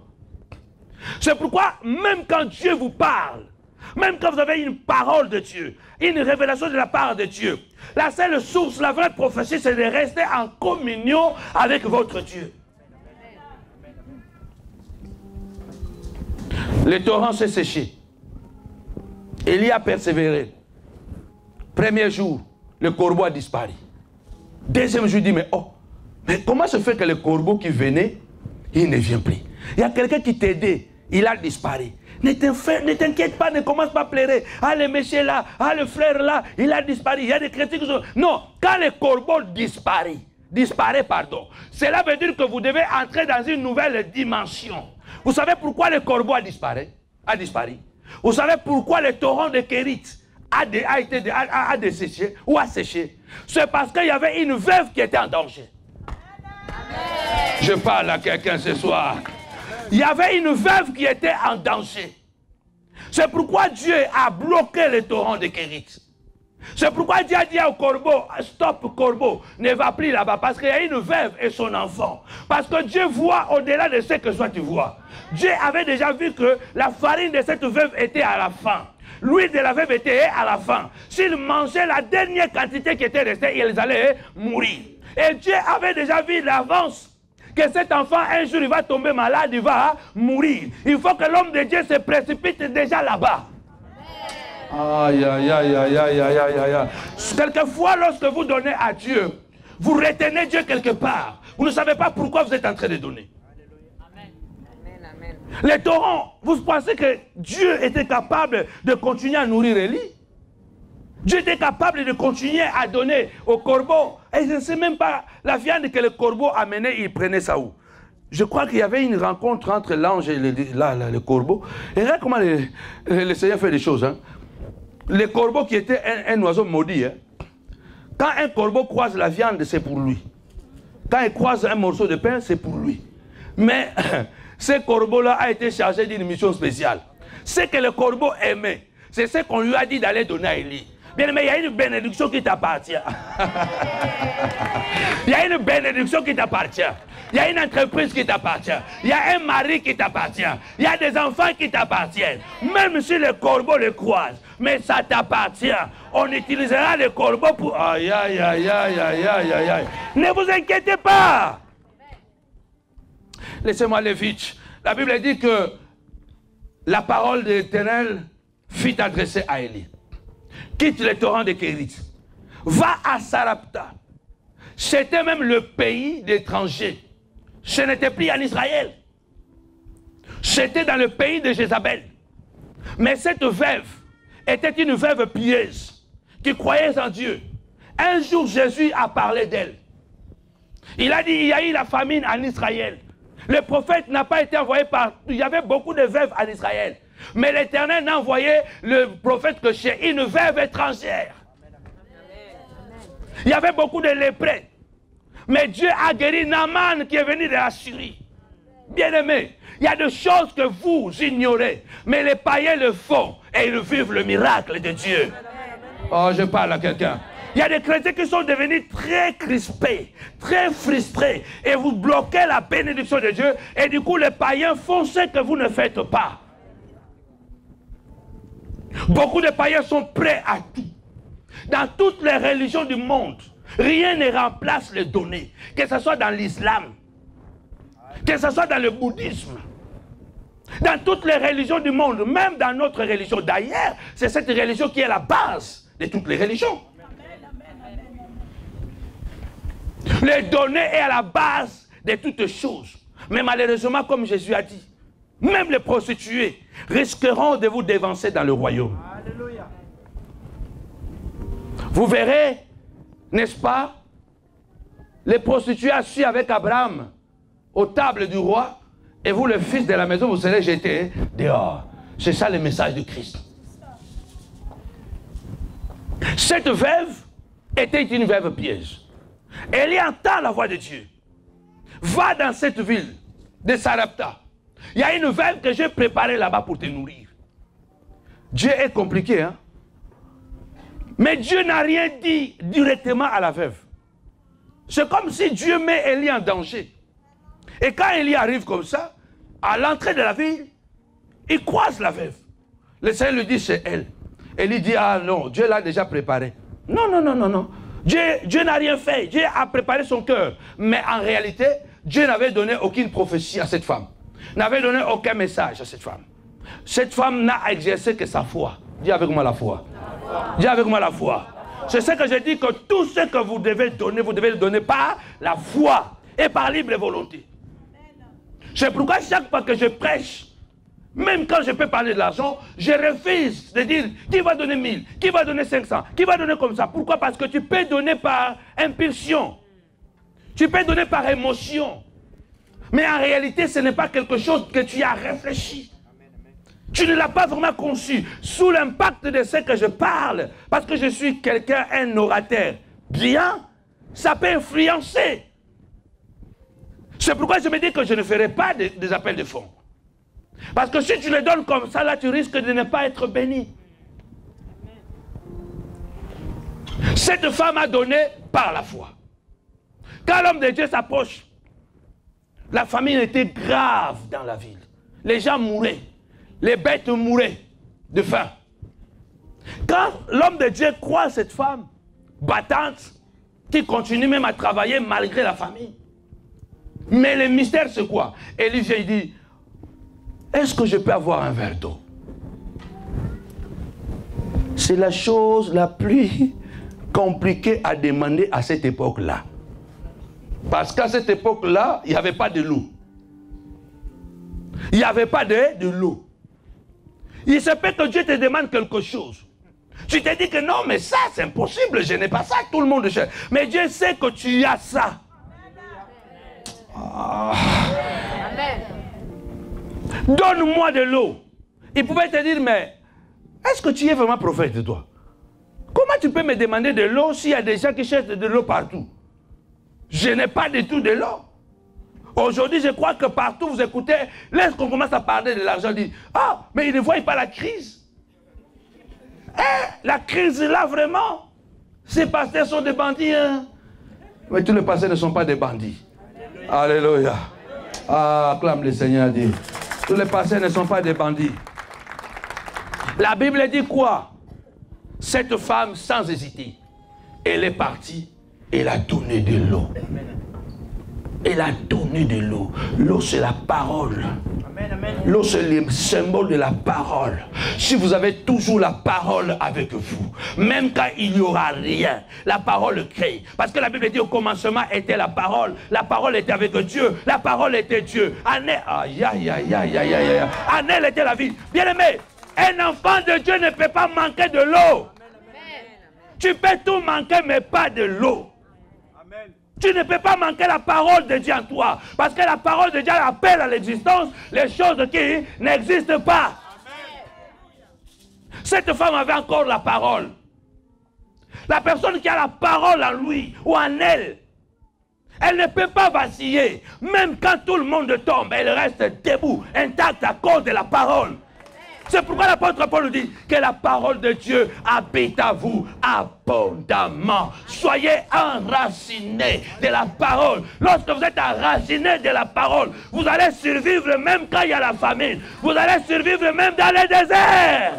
C'est pourquoi, même quand Dieu vous parle, même quand vous avez une parole de Dieu, une révélation de la part de Dieu, la seule source, la vraie prophétie, c'est de rester en communion avec votre Dieu. Le torrent s'est séché. Élie a persévéré. Premier jour, le corbeau a disparu. Deuxième jour, il dit, mais comment se fait que le corbeau qui venait, il ne vient plus? Il y a quelqu'un qui t'aidait, il a disparu. Ne t'inquiète pas, ne commence pas à pleurer. Ah, le monsieur là, ah, le frère là, il a disparu. Il y a des chrétiens qui sont... Non, quand le corbeau disparaît, cela veut dire que vous devez entrer dans une nouvelle dimension. Vous savez pourquoi le corbeau a disparu? Vous savez pourquoi le torrent de Kérit a desséché ou a séché? C'est parce qu'il y avait une veuve qui était en danger. Amen. Je parle à quelqu'un ce soir. Il y avait une veuve qui était en danger. C'est pourquoi Dieu a bloqué le torrent de Kérit. C'est pourquoi Dieu a dit au corbeau, stop corbeau, ne va plus là-bas. Parce qu'il y a une veuve et son enfant. Parce que Dieu voit au-delà de ce que toi tu vois. Dieu avait déjà vu que la farine de cette veuve était à la fin. L'huile de la veuve était à la fin. S'ils mangeaient la dernière quantité qui était restée, ils allaient mourir. Et Dieu avait déjà vu l'avance que cet enfant, un jour, il va tomber malade, il va mourir. Il faut que l'homme de Dieu se précipite déjà là-bas. Aïe, aïe, aïe, aïe, aïe, aïe, aïe, aïe. Quelquefois, lorsque vous donnez à Dieu, vous retenez Dieu quelque part. Vous ne savez pas pourquoi vous êtes en train de donner. Les torrents, vous pensez que Dieu était capable de continuer à nourrir Élie? Dieu était capable de continuer à donner au corbeau. Et je ne sais même pas la viande que le corbeau amenait, il prenait ça où? Je crois qu'il y avait une rencontre entre l'ange et le corbeau. Et regarde comment le Seigneur fait des choses. Hein. Le corbeau qui était un oiseau maudit. Hein. Quand un corbeau croise la viande, c'est pour lui. Quand il croise un morceau de pain, c'est pour lui. Mais... ce corbeau-là a été chargé d'une mission spéciale. Ce que le corbeau aimait, c'est ce qu'on lui a dit d'aller donner à Élie. Bien, mais il y a une bénédiction qui t'appartient. Il y a une bénédiction qui t'appartient. Il y a une entreprise qui t'appartient. Il y a un mari qui t'appartient. Il y a des enfants qui t'appartiennent. Même si le corbeau le croise, mais ça t'appartient. On utilisera le corbeau pour... Aïe, aïe, aïe, aïe, aïe, aïe, aïe, aïe. Ne vous inquiétez pas. Laissez-moi aller vite. La Bible dit que la parole de l'Éternel fut adressée à Élie. Quitte le torrent de Kérit. Va à Sarepta. C'était même le pays d'étrangers. Ce n'était plus en Israël. C'était dans le pays de Jézabel. Mais cette veuve était une veuve pieuse qui croyait en Dieu. Un jour, Jésus a parlé d'elle. Il a dit, il y a eu la famine en Israël. Le prophète n'a pas été envoyé par... Il y avait beaucoup de veuves en Israël. Mais l'Éternel n'a envoyé le prophète que chez une veuve étrangère. Il y avait beaucoup de lépreux. Mais Dieu a guéri Naaman qui est venu de la Syrie. Bien-aimé, il y a des choses que vous ignorez. Mais les païens le font et ils vivent le miracle de Dieu. Oh, je parle à quelqu'un. Il y a des chrétiens qui sont devenus très crispés, très frustrés. Et vous bloquez la bénédiction de Dieu. Et du coup, les païens font ce que vous ne faites pas. Beaucoup de païens sont prêts à tout. Dans toutes les religions du monde, rien ne remplace les données. Que ce soit dans l'islam, que ce soit dans le bouddhisme, dans toutes les religions du monde, même dans notre religion. D'ailleurs, c'est cette religion qui est la base de toutes les religions. Les données est à la base de toutes choses. Mais malheureusement, comme Jésus a dit, même les prostituées risqueront de vous dévancer dans le royaume. Alléluia. Vous verrez, n'est-ce pas, les prostituées assis avec Abraham aux tables du roi, et vous, le fils de la maison, vous serez jetés dehors. C'est ça le message de Christ. Cette veuve était une veuve piège. Elle y entend la voix de Dieu. Va dans cette ville de Sarepta. Il y a une veuve que j'ai préparée là-bas pour te nourrir. Dieu est compliqué, hein? Mais Dieu n'a rien dit directement à la veuve. C'est comme si Dieu met Élie en danger. Et quand Élie arrive comme ça, à l'entrée de la ville, il croise la veuve. Le Seigneur lui dit, c'est elle. Élie dit, ah non, Dieu l'a déjà préparé. Non, non, non, non, non. Dieu n'a rien fait. Dieu a préparé son cœur. Mais en réalité, Dieu n'avait donné aucune prophétie à cette femme. N'avait donné aucun message à cette femme. Cette femme n'a exercé que sa foi. Dis avec moi la foi. Dis avec moi la foi. C'est ce que je dis, que tout ce que vous devez le donner par la foi et par libre volonté. C'est pourquoi chaque fois que je prêche, même quand je peux parler de l'argent, je refuse de dire qui va donner 1000, qui va donner 500, qui va donner comme ça. Pourquoi? Parce que tu peux donner par impulsion. Tu peux donner par émotion. Mais en réalité, ce n'est pas quelque chose que tu as réfléchi. Tu ne l'as pas vraiment conçu sous l'impact de ce que je parle. Parce que je suis quelqu'un, un orateur. Bien, ça peut influencer. C'est pourquoi je me dis que je ne ferai pas des appels de fonds. Parce que si tu le donnes comme ça, là, tu risques de ne pas être béni. Cette femme a donné par la foi. Quand l'homme de Dieu s'approche, la famine était grave dans la ville. Les gens mouraient. Les bêtes mouraient de faim. Quand l'homme de Dieu croit cette femme battante, qui continue même à travailler malgré la famine. Mais le mystère c'est quoi? Élie vient et dit, est-ce que je peux avoir un verre d'eau? C'est la chose la plus compliquée à demander à cette époque-là. Parce qu'à cette époque-là, il n'y avait pas de l'eau. Il n'y avait pas de l'eau. Il se peut que Dieu te demande quelque chose. Tu te dis que non, mais ça, c'est impossible, je n'ai pas ça, tout le monde cherche. Mais Dieu sait que tu as ça. Ah. Donne-moi de l'eau. Il pouvait te dire, mais est-ce que tu es vraiment prophète de toi? Comment tu peux me demander de l'eau s'il y a des gens qui cherchent de l'eau partout? Je n'ai pas du tout de l'eau. Aujourd'hui, je crois que partout vous écoutez, lorsqu'on commence à parler de l'argent, on dit, ah, mais ils ne voient pas la crise. La crise là, vraiment. Ces pasteurs sont des bandits. Hein? Mais tous les pasteurs ne sont pas des bandits. Alléluia. Ah, acclame le Seigneur, dit. Tous les pasteurs ne sont pas des bandits. La Bible dit quoi? Cette femme, sans hésiter, elle est partie, elle a donné de l'eau. Elle a donné de l'eau. L'eau, c'est la parole. L'eau, c'est le symbole de la parole. Si vous avez toujours la parole avec vous, même quand il n'y aura rien, la parole crée. Parce que la Bible dit au commencement était la parole était avec Dieu, la parole était Dieu. En elle était la vie. Bien aimé, Un enfant de Dieu ne peut pas manquer de l'eau. Tu peux tout manquer, mais pas de l'eau. Tu ne peux pas manquer la parole de Dieu en toi. Parce que la parole de Dieu appelle à l'existence les choses qui n'existent pas. Cette femme avait encore la parole. La personne qui a la parole en lui ou en elle, elle ne peut pas vaciller. Même quand tout le monde tombe, elle reste debout, intacte à cause de la parole. C'est pourquoi l'apôtre Paul nous dit que la parole de Dieu habite à vous abondamment. Soyez enracinés de la parole. Lorsque vous êtes enracinés de la parole, vous allez survivre même quand il y a la famine. Vous allez survivre même dans les déserts.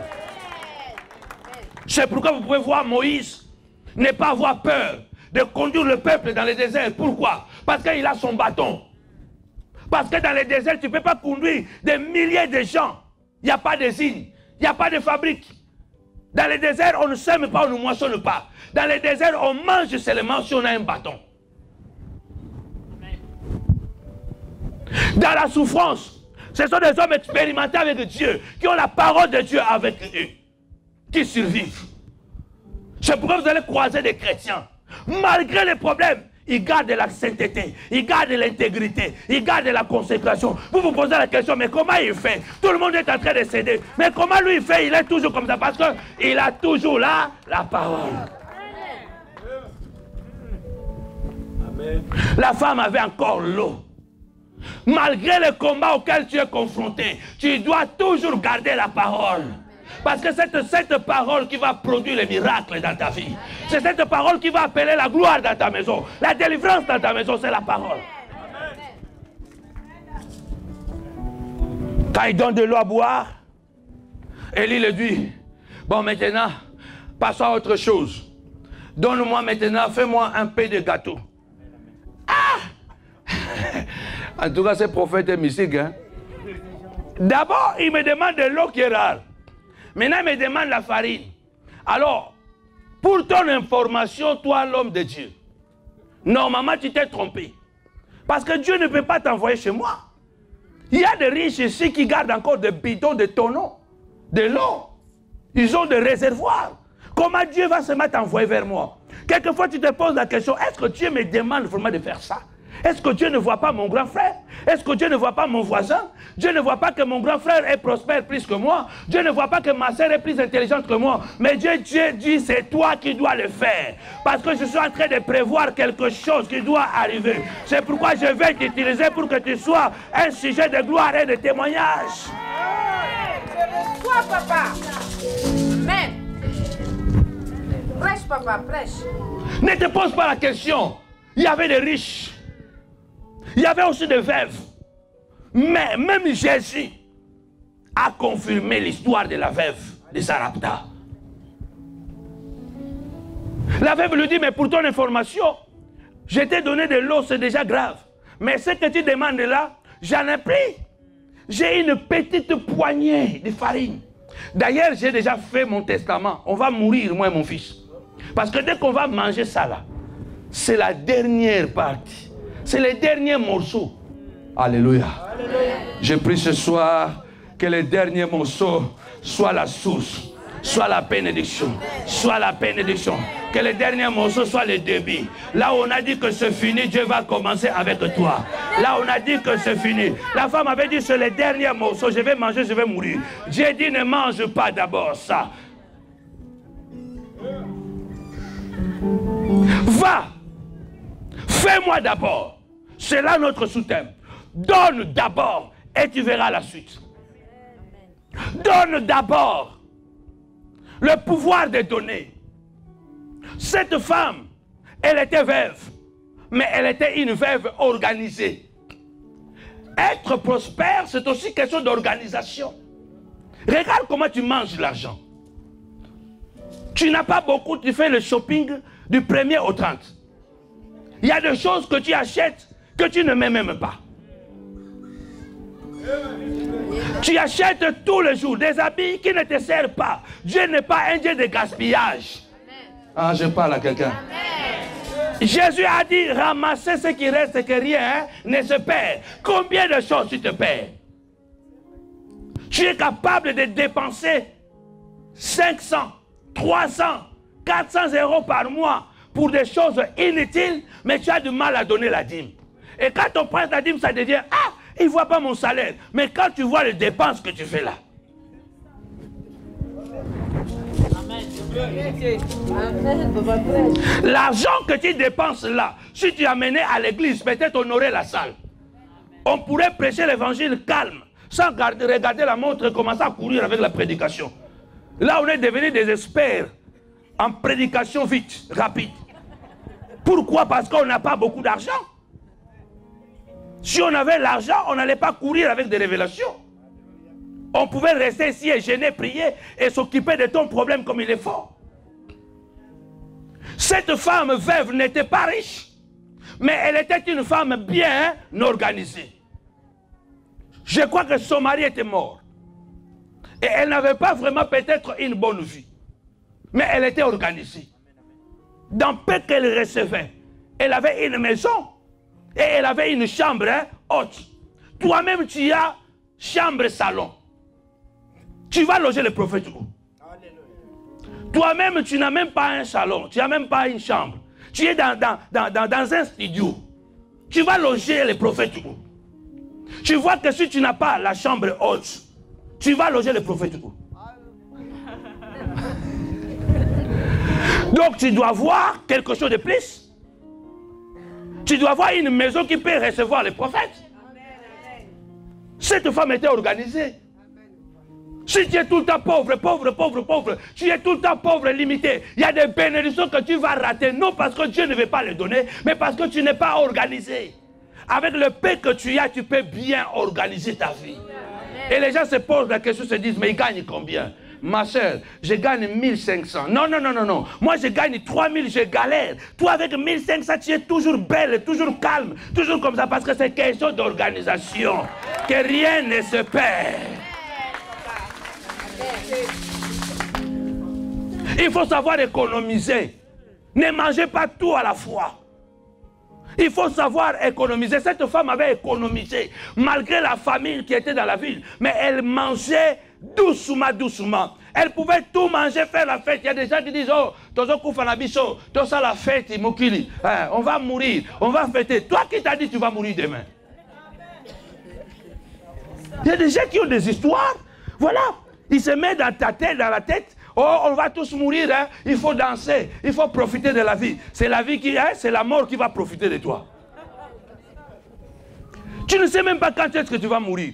C'est pourquoi vous pouvez voir Moïse ne pas avoir peur de conduire le peuple dans les déserts. Pourquoi? Parce qu'il a son bâton. Parce que dans les déserts, tu ne peux pas conduire des milliers de gens. Il n'y a pas de signes, il n'y a pas de fabrique. Dans les déserts, on ne sème pas, on ne moissonne pas. Dans les déserts, on mange seulement si on a un bâton. Dans la souffrance, ce sont des hommes expérimentés avec Dieu, qui ont la parole de Dieu avec eux, qui survivent. C'est pourquoi vous allez croiser des chrétiens. Malgré les problèmes, ils gardent la sainteté, ils gardent l'intégrité, ils gardent la consécration. Vous vous posez la question, mais comment il fait? Tout le monde est en train de céder. Mais comment lui il fait? Il est toujours comme ça parce qu'il a toujours là la parole. Amen. La femme avait encore l'eau. Malgré le combat auquel tu es confronté, tu dois toujours garder la parole. Parce que c'est cette parole qui va produire les miracles dans ta vie. C'est cette parole qui va appeler la gloire dans ta maison. La délivrance dans ta maison, c'est la parole. Quand il donne de l'eau à boire, Élie le dit, bon maintenant, passons à autre chose. Donne-moi maintenant, fais-moi un peu de gâteau. Ah! En tout cas, ce prophète est mystique. Hein? D'abord, il me demande de l'eau qui est rare. Maintenant, il me demande la farine. Alors, pour ton information, toi, l'homme de Dieu, normalement, tu t'es trompé. Parce que Dieu ne peut pas t'envoyer chez moi. Il y a des riches ici qui gardent encore des bidons, des tonneaux, de l'eau. Ils ont des réservoirs. Comment Dieu va se mettre à envoyer vers moi? Quelquefois, tu te poses la question, est-ce que Dieu me demande vraiment de faire ça? Est-ce que Dieu ne voit pas mon grand frère? Est-ce que Dieu ne voit pas mon voisin? Dieu ne voit pas que mon grand frère est prospère plus que moi? Dieu ne voit pas que ma soeur est plus intelligente que moi? Mais Dieu dit, c'est toi qui dois le faire. Parce que je suis en train de prévoir quelque chose qui doit arriver. C'est pourquoi je vais t'utiliser pour que tu sois un sujet de gloire et de témoignage. C'est toi, papa. Amen. Prêche, papa, prêche. Ne te pose pas la question. Il y avait des riches. Il y avait aussi des veuves. Mais même Jésus a confirmé l'histoire de la veuve de Sarepta. La veuve lui dit, mais pour ton information, je t'ai donné de l'eau, c'est déjà grave. Mais ce que tu demandes là, j'en ai pris. J'ai une petite poignée de farine. D'ailleurs, j'ai déjà fait mon testament. On va mourir, moi et mon fils. Parce que dès qu'on va manger ça là, c'est la dernière partie. C'est les derniers morceaux. Alléluia. Alléluia. Je prie ce soir que les derniers morceaux soient la source, soit la bénédiction, soit la bénédiction. Que les derniers morceaux soient le début. Là où on a dit que c'est fini, Dieu va commencer avec toi. Là où on a dit que c'est fini. La femme avait dit, c'est les derniers morceaux, je vais manger, je vais mourir. Dieu dit, ne mange pas d'abord ça. Va. Fais-moi d'abord. C'est là notre sous-thème. Donne d'abord et tu verras la suite. Donne d'abord. Le pouvoir de donner. Cette femme, elle était veuve, mais elle était une veuve organisée. Être prospère, c'est aussi question d'organisation. Regarde comment tu manges l'argent. Tu n'as pas beaucoup, tu fais le shopping du 1er au 30. Il y a des choses que tu achètes que tu ne mets même pas. Tu achètes tous les jours des habits qui ne te servent pas. Dieu n'est pas un Dieu de gaspillage. Ah, je parle à quelqu'un. Jésus a dit, ramassez ce qui reste, que rien ne se perd. Combien de choses tu te perds? Tu es capable de dépenser 500, 300, 400 € par mois pour des choses inutiles, mais tu as du mal à donner la dîme. Et quand on prend ta dîme, ça devient, ah, il ne voit pas mon salaire. Mais quand tu vois les dépenses que tu fais là, l'argent que tu dépenses là, si tu amenais à l'église, peut-être on aurait la salle. On pourrait prêcher l'évangile calme, sans regarder la montre et commencer à courir avec la prédication. Là, on est devenus des experts en prédication vite, rapide. Pourquoi? Parce qu'on n'a pas beaucoup d'argent. Si on avait l'argent, on n'allait pas courir avec des révélations. On pouvait rester ici et gêner, prier et s'occuper de ton problème comme il est fort. Cette femme veuve n'était pas riche, mais elle était une femme bien organisée. Je crois que son mari était mort. Et elle n'avait pas vraiment peut-être une bonne vie. Mais elle était organisée. Dans peu qu'elle recevait, elle avait une maison et elle avait une chambre haute. Toi-même, tu as chambre-salon. Tu vas loger le prophète où? Toi-même, tu n'as même pas un salon, tu n'as même pas une chambre. Tu es dans un studio. Tu vas loger le prophète où? Tu vois que si tu n'as pas la chambre haute, tu vas loger le prophète où? Donc tu dois voir quelque chose de plus. Tu dois avoir une maison qui peut recevoir les prophètes. Cette femme était organisée. Si tu es tout le temps pauvre, pauvre, pauvre, pauvre, tu es tout le temps pauvre et limité, il y a des bénédictions que tu vas rater, non parce que Dieu ne veut pas les donner, mais parce que tu n'es pas organisé. Avec le peu que tu as, tu peux bien organiser ta vie. Et les gens se posent la question, se disent, mais ils gagnent combien? Ma soeur, je gagne 1500. Non, non, non, non, non. Moi, je gagne 3000, je galère. Toi, avec 1500, tu es toujours belle, toujours calme, toujours comme ça, parce que c'est question d'organisation. Que rien ne se perd. Il faut savoir économiser. Ne mangez pas tout à la fois. Il faut savoir économiser. Cette femme avait économisé, malgré la famine qui était dans la ville. Mais elle mangeait doucement, doucement. Elle pouvait tout manger, faire la fête. Il y a des gens qui disent, oh, tout ça la fête, on va mourir, on va fêter. Toi qui t'as dit tu vas mourir demain? Il y a des gens qui ont des histoires. Voilà. Ils se mettent dans ta tête, dans la tête. Oh, on va tous mourir, hein? Il faut danser, il faut profiter de la vie. C'est la vie qui est, c'est la mort qui va profiter de toi. Tu ne sais même pas quand est-ce que tu vas mourir.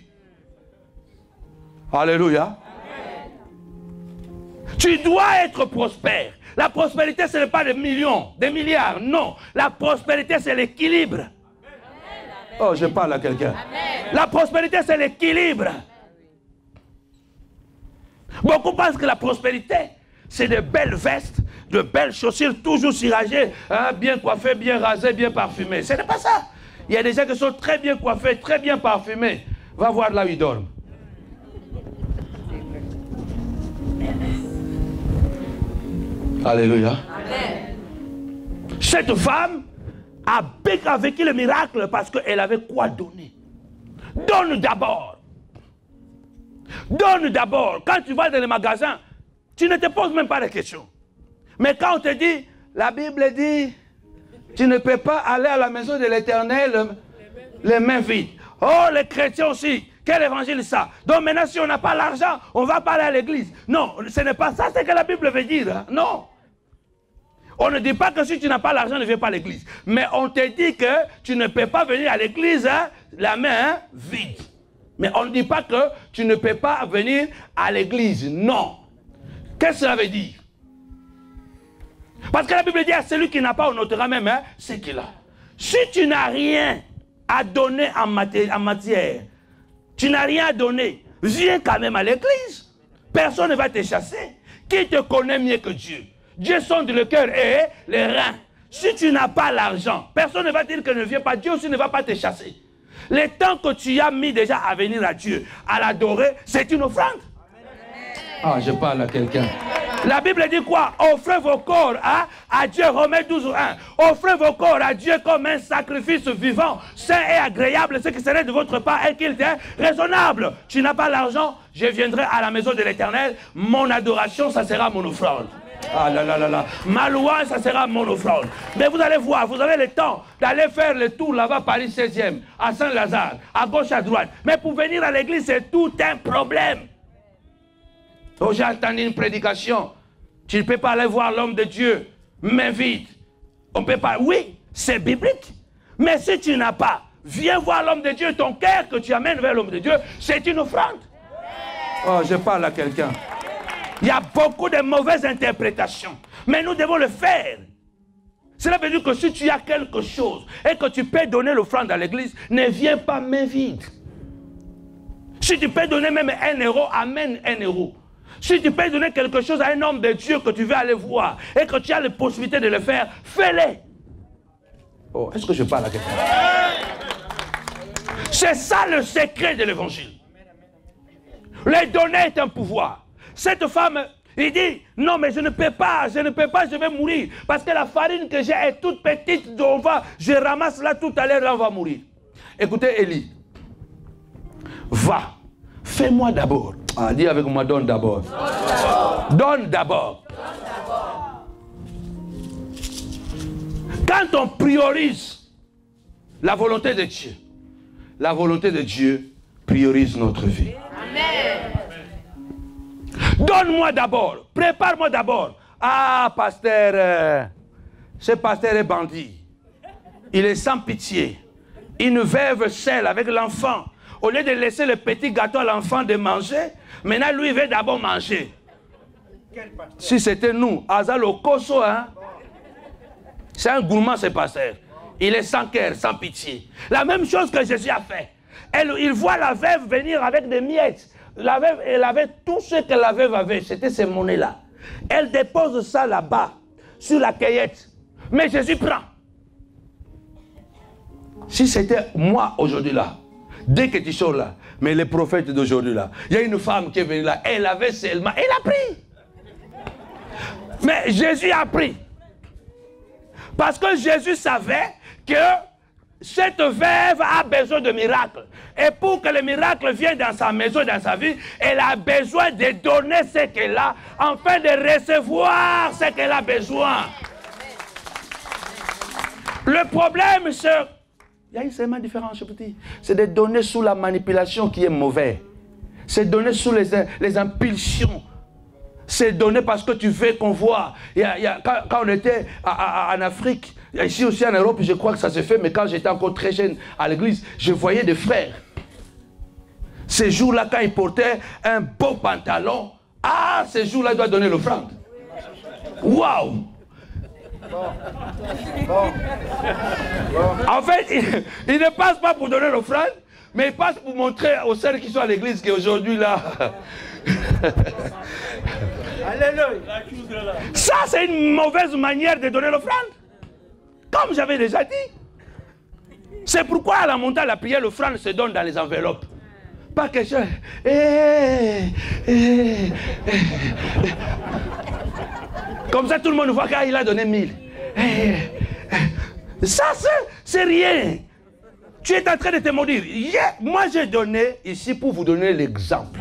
Alléluia. Amen. Tu dois être prospère. La prospérité, ce n'est pas des millions, des milliards, non. La prospérité, c'est l'équilibre. Oh, je parle à quelqu'un. La prospérité, c'est l'équilibre. Beaucoup pensent que la prospérité, c'est de belles vestes, de belles chaussures, toujours ciragées, hein, bien coiffées, bien rasées, bien parfumées. Ce n'est pas ça. Il y a des gens qui sont très bien coiffés, très bien parfumés. Va voir là où ils dorment. Alléluia. Amen. Cette femme a vécu le miracle parce qu'elle avait quoi donner. Donne d'abord. Donne d'abord. Quand tu vas dans les magasins, tu ne te poses même pas de questions. Mais quand on te dit, la Bible dit, tu ne peux pas aller à la maison de l'Éternel les mains vides. Oh, les chrétiens aussi. Quel évangile ça? Donc maintenant, si on n'a pas l'argent, on ne va pas aller à l'église. Non, ce n'est pas ça, c'est ce que la Bible veut dire. Hein? Non. On ne dit pas que si tu n'as pas l'argent, ne viens pas à l'église. Mais on te dit que tu ne peux pas venir à l'église hein, la main vide. Mais on ne dit pas que tu ne peux pas venir à l'église. Non. Qu'est-ce que cela veut dire? Parce que la Bible dit à celui qui n'a pas, on notera même hein, ce qu'il a. Si tu n'as rien à donner en matière, tu n'as rien à donner, viens quand même à l'église. Personne ne va te chasser. Qui te connaît mieux que Dieu? Dieu sonde le cœur et les reins. Si tu n'as pas l'argent, personne ne va dire que ne viens pas. Dieu aussi ne va pas te chasser. Le temps que tu as mis déjà à venir à Dieu, à l'adorer, c'est une offrande. Ah, je parle à quelqu'un. La Bible dit quoi? Offrez vos corps hein, à Dieu, Romains 12:1. Offrez vos corps à Dieu comme un sacrifice vivant, saint et agréable, ce qui serait de votre part et qu'il est raisonnable. Tu n'as pas l'argent, je viendrai à la maison de l'Éternel, mon adoration, ça sera mon offrande. Ah là là là là. Ma louange, ça sera mon offrande. Mais vous allez voir, vous avez le temps d'aller faire le tour là-bas, Paris 16e, à Saint-Lazare, à gauche, à droite. Mais pour venir à l'église, c'est tout un problème. Oh, j'ai entendu une prédication. Tu ne peux pas aller voir l'homme de Dieu, main vide. On ne peut pas. Oui, c'est biblique. Mais si tu n'as pas, viens voir l'homme de Dieu. Ton cœur que tu amènes vers l'homme de Dieu, c'est une offrande. Oh, je parle à quelqu'un. Il y a beaucoup de mauvaises interprétations. Mais nous devons le faire. Cela veut dire que si tu as quelque chose et que tu peux donner l'offrande à l'église, ne viens pas main vide. Si tu peux donner même 1 euro, amène 1 euro. Si tu peux donner quelque chose à un homme de Dieu que tu veux aller voir et que tu as la possibilité de le faire, fais-le. Oh, est-ce que je parle à quelqu'un? C'est ça le secret de l'évangile. Le donner est un pouvoir. Cette femme, il dit, non mais je ne peux pas, je vais mourir. Parce que la farine que j'ai est toute petite, donc je ramasse là tout à l'heure, là on va mourir. Écoutez Élie, va, fais-moi d'abord. Ah, dis avec moi, donne d'abord. Donne d'abord. Quand on priorise la volonté de Dieu, la volonté de Dieu priorise notre vie. Amen. Donne-moi d'abord, prépare-moi d'abord. Ah, pasteur, ce pasteur est bandit. Il est sans pitié. Une veuve seule avec l'enfant. Au lieu de laisser le petit gâteau à l'enfant de manger, maintenant lui il veut d'abord manger. Si c'était nous, Azalo Koso, hein? C'est un gourmand ce pasteur. Il est sans cœur, sans pitié. La même chose que Jésus a fait. Il voit la veuve venir avec des miettes. La veuve, elle avait tout ce que la veuve avait, c'était ces monnaies-là. Elle dépose ça là-bas, sur la cueillette. Mais Jésus prend. Si c'était moi aujourd'hui là, dès que tu sors là, mais les prophètes d'aujourd'hui là, il y a une femme qui est venue là, elle avait seulement, elle a pris. Mais Jésus a pris. Parce que Jésus savait que cette veuve a besoin de miracles. Et pour que le miracle vienne dans sa maison, dans sa vie, elle a besoin de donner ce qu'elle a, afin de recevoir ce qu'elle a besoin. Le problème, c'est... Il y a une seulement différence, petit. C'est de donner sous la manipulation qui est mauvaise. C'est donner sous les impulsions. C'est donner parce que tu veux qu'on voit. Quand on était en Afrique, ici aussi en Europe, je crois que ça se fait, mais quand j'étais encore très jeune à l'église, je voyais des frères. Ces jours-là, quand ils portaient un beau pantalon, ah, ces jours-là, ils doivent donner l'offrande. Waouh! En fait, ils ne passent pas pour donner l'offrande, mais ils passent pour montrer aux sœurs qui sont à l'église qu'aujourd'hui, là... Ça, c'est une mauvaise manière de donner l'offrande. Comme j'avais déjà dit. C'est pourquoi à la montagne, la prière, l'offrande se donne dans les enveloppes. Pas quelque chose. Comme ça, tout le monde voit qu'il a donné 1000. Ça, c'est rien. Tu es en train de te maudire. Moi, j'ai donné ici pour vous donner l'exemple.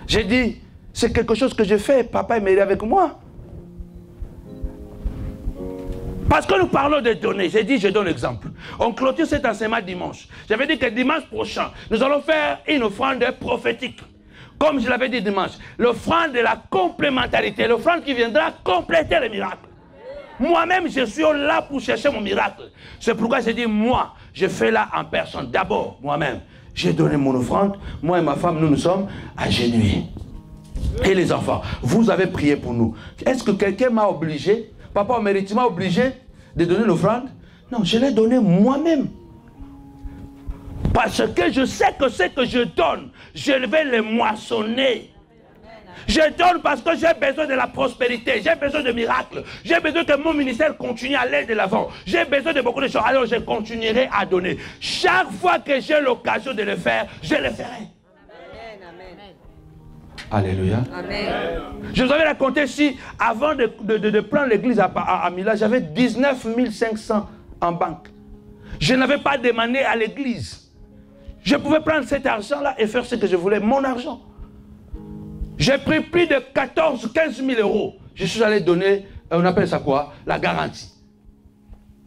J'ai dit, c'est quelque chose que je fais. Papa est mêlé avec moi. Parce que nous parlons de donner. J'ai dit, je donne l'exemple. On clôture cet enseignement dimanche. J'avais dit que dimanche prochain, nous allons faire une offrande prophétique. Comme je l'avais dit dimanche. L'offrande de la complémentarité. L'offrande qui viendra compléter le miracle. Moi-même, je suis là pour chercher mon miracle. C'est pourquoi j'ai dit, moi, je fais là en personne. D'abord, moi-même, j'ai donné mon offrande. Moi et ma femme, nous sommes agenouillés. Et les enfants, vous avez prié pour nous. Est-ce que quelqu'un m'a obligé, papa mérite m'a obligé de donner l'offrande? Non, je l'ai donné moi-même. Parce que je sais que ce que je donne, je vais le moissonner. Je donne parce que j'ai besoin de la prospérité, j'ai besoin de miracles, j'ai besoin que mon ministère continue à aller de l'avant, j'ai besoin de beaucoup de choses, alors je continuerai à donner. Chaque fois que j'ai l'occasion de le faire, je le ferai. Amen. Alléluia. Amen. Je vous avais raconté si, avant de prendre l'église à Milan, j'avais 19 500 en banque. Je n'avais pas demandé à l'église. Je pouvais prendre cet argent-là et faire ce que je voulais, mon argent. J'ai pris plus de 15 000 euros. Je suis allé donner, on appelle ça quoi? La garantie.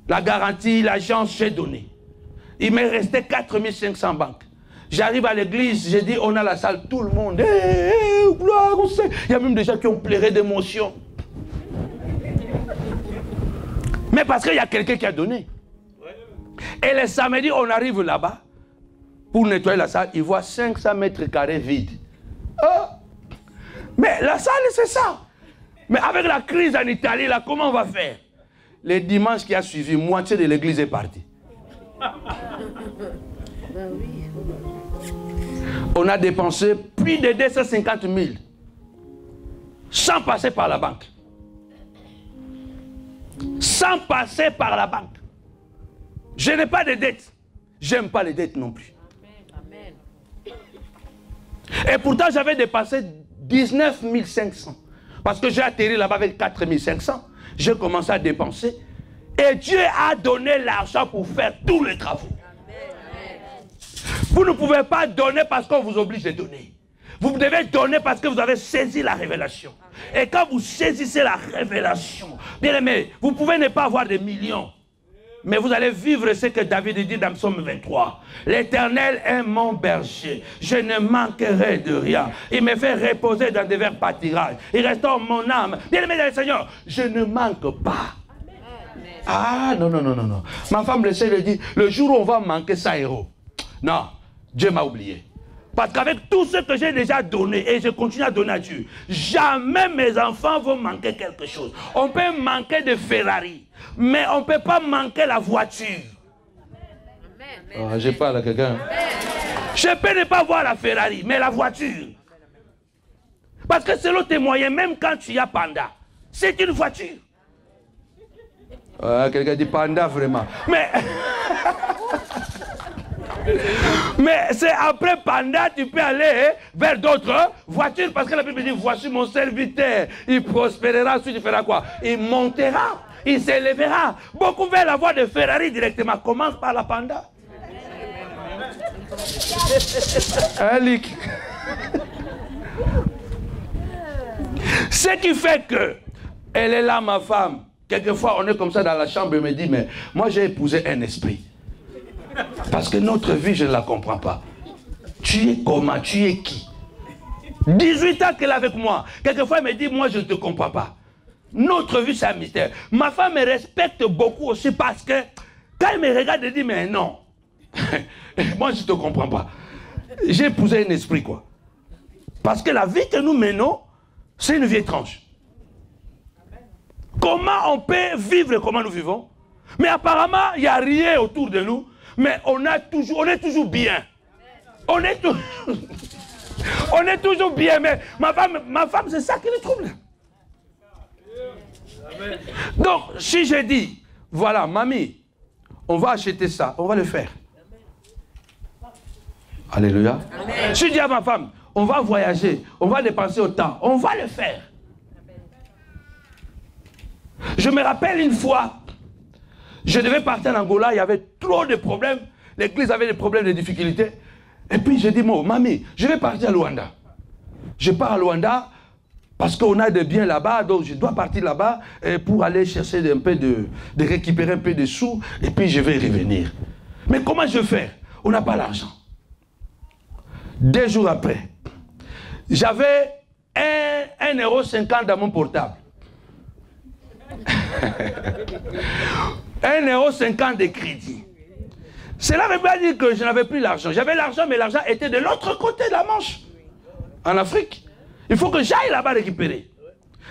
La garantie, l'agence, j'ai donné. Il m'est resté 4 500 banques. J'arrive à l'église, j'ai dit, on a la salle, tout le monde. Gloire au Seigneur. Il y a même des gens qui ont pleuré d'émotion. Mais parce qu'il y a quelqu'un qui a donné. Et le samedi, on arrive là-bas pour nettoyer la salle. Il voit 500 mètres carrés vides. Oh. Mais la salle, c'est ça. Mais avec la crise en Italie, là, comment on va faire? Le dimanche qui a suivi, moitié de l'église est partie. On a dépensé plus de 250 000 sans passer par la banque. Sans passer par la banque. Je n'ai pas de dettes. J'aime pas les dettes non plus. Et pourtant, j'avais dépassé 19 500. Parce que j'ai atterri là-bas avec 4 500. J'ai commencé à dépenser. Et Dieu a donné l'argent pour faire tous les travaux. Vous ne pouvez pas donner parce qu'on vous oblige de donner. Vous devez donner parce que vous avez saisi la révélation. Et quand vous saisissez la révélation, bien aimé, vous pouvez ne pas avoir des millions. Mais vous allez vivre ce que David dit dans Psaume 23. L'Éternel est mon berger. Je ne manquerai de rien. Il me fait reposer dans des verts pâtirages. Il restaure mon âme. Bien aimé dans le Seigneur, je ne manque pas. Ah, non, non, non, non, non. Ma femme le sait, elle dit, le jour où on va manquer 100 euros. Non, Dieu m'a oublié. Parce qu'avec tout ce que j'ai déjà donné, et je continue à donner à Dieu, jamais mes enfants vont manquer quelque chose. On peut manquer de Ferrari, mais on ne peut pas manquer la voiture. Ah, je parle à quelqu'un. Je peux ne pas voir la Ferrari, mais la voiture. Parce que selon tes moyens, même quand tu as Panda, c'est une voiture. Quelqu'un dit Panda vraiment. Mais c'est après Panda, tu peux aller vers d'autres voitures. Parce que la Bible dit, voici mon serviteur. Il prospérera, ensuite il fera quoi? Il montera, il s'élèvera. Beaucoup veulent la voie de Ferrari directement. Commence par la Panda. Ce qui fait que, elle est là ma femme. Quelquefois on est comme ça dans la chambre et me dit, mais moi j'ai épousé un esprit. Parce que notre vie, je ne la comprends pas. Tu es comment? Tu es qui? 18 ans qu'elle est avec moi. Quelquefois, elle me dit, moi, je ne te comprends pas. Notre vie, c'est un mystère. Ma femme me respecte beaucoup aussi parce que quand elle me regarde, elle dit, mais non. Moi, je ne te comprends pas. J'ai épousé un esprit, quoi. Parce que la vie que nous menons, c'est une vie étrange. Comment on peut vivre comment nous vivons? Mais apparemment, il n'y a rien autour de nous. Mais on est toujours bien. On est toujours bien. Mais ma femme, c'est ça qui le trouble. Donc, si je dis, voilà, mamie, on va acheter ça, on va le faire. Alléluia. Amen. Si je dis à ma femme, on va voyager, on va dépenser autant, on va le faire. Je me rappelle une fois, je devais partir en Angola, il y avait trop de problèmes. L'église avait des problèmes, des difficultés. Et puis j'ai dit, moi, mamie, je vais partir à Luanda. Je pars à Luanda parce qu'on a des biens là-bas, donc je dois partir là-bas pour aller chercher un peu de récupérer un peu de sous, et puis je vais revenir. Mais comment je vais faire? On n'a pas l'argent. 2 jours après, j'avais 1,50 € dans mon portable. 1,50 € de crédit. Cela ne veut pas dire que je n'avais plus l'argent. J'avais l'argent, mais l'argent était de l'autre côté de la Manche, en Afrique. Il faut que j'aille là-bas récupérer.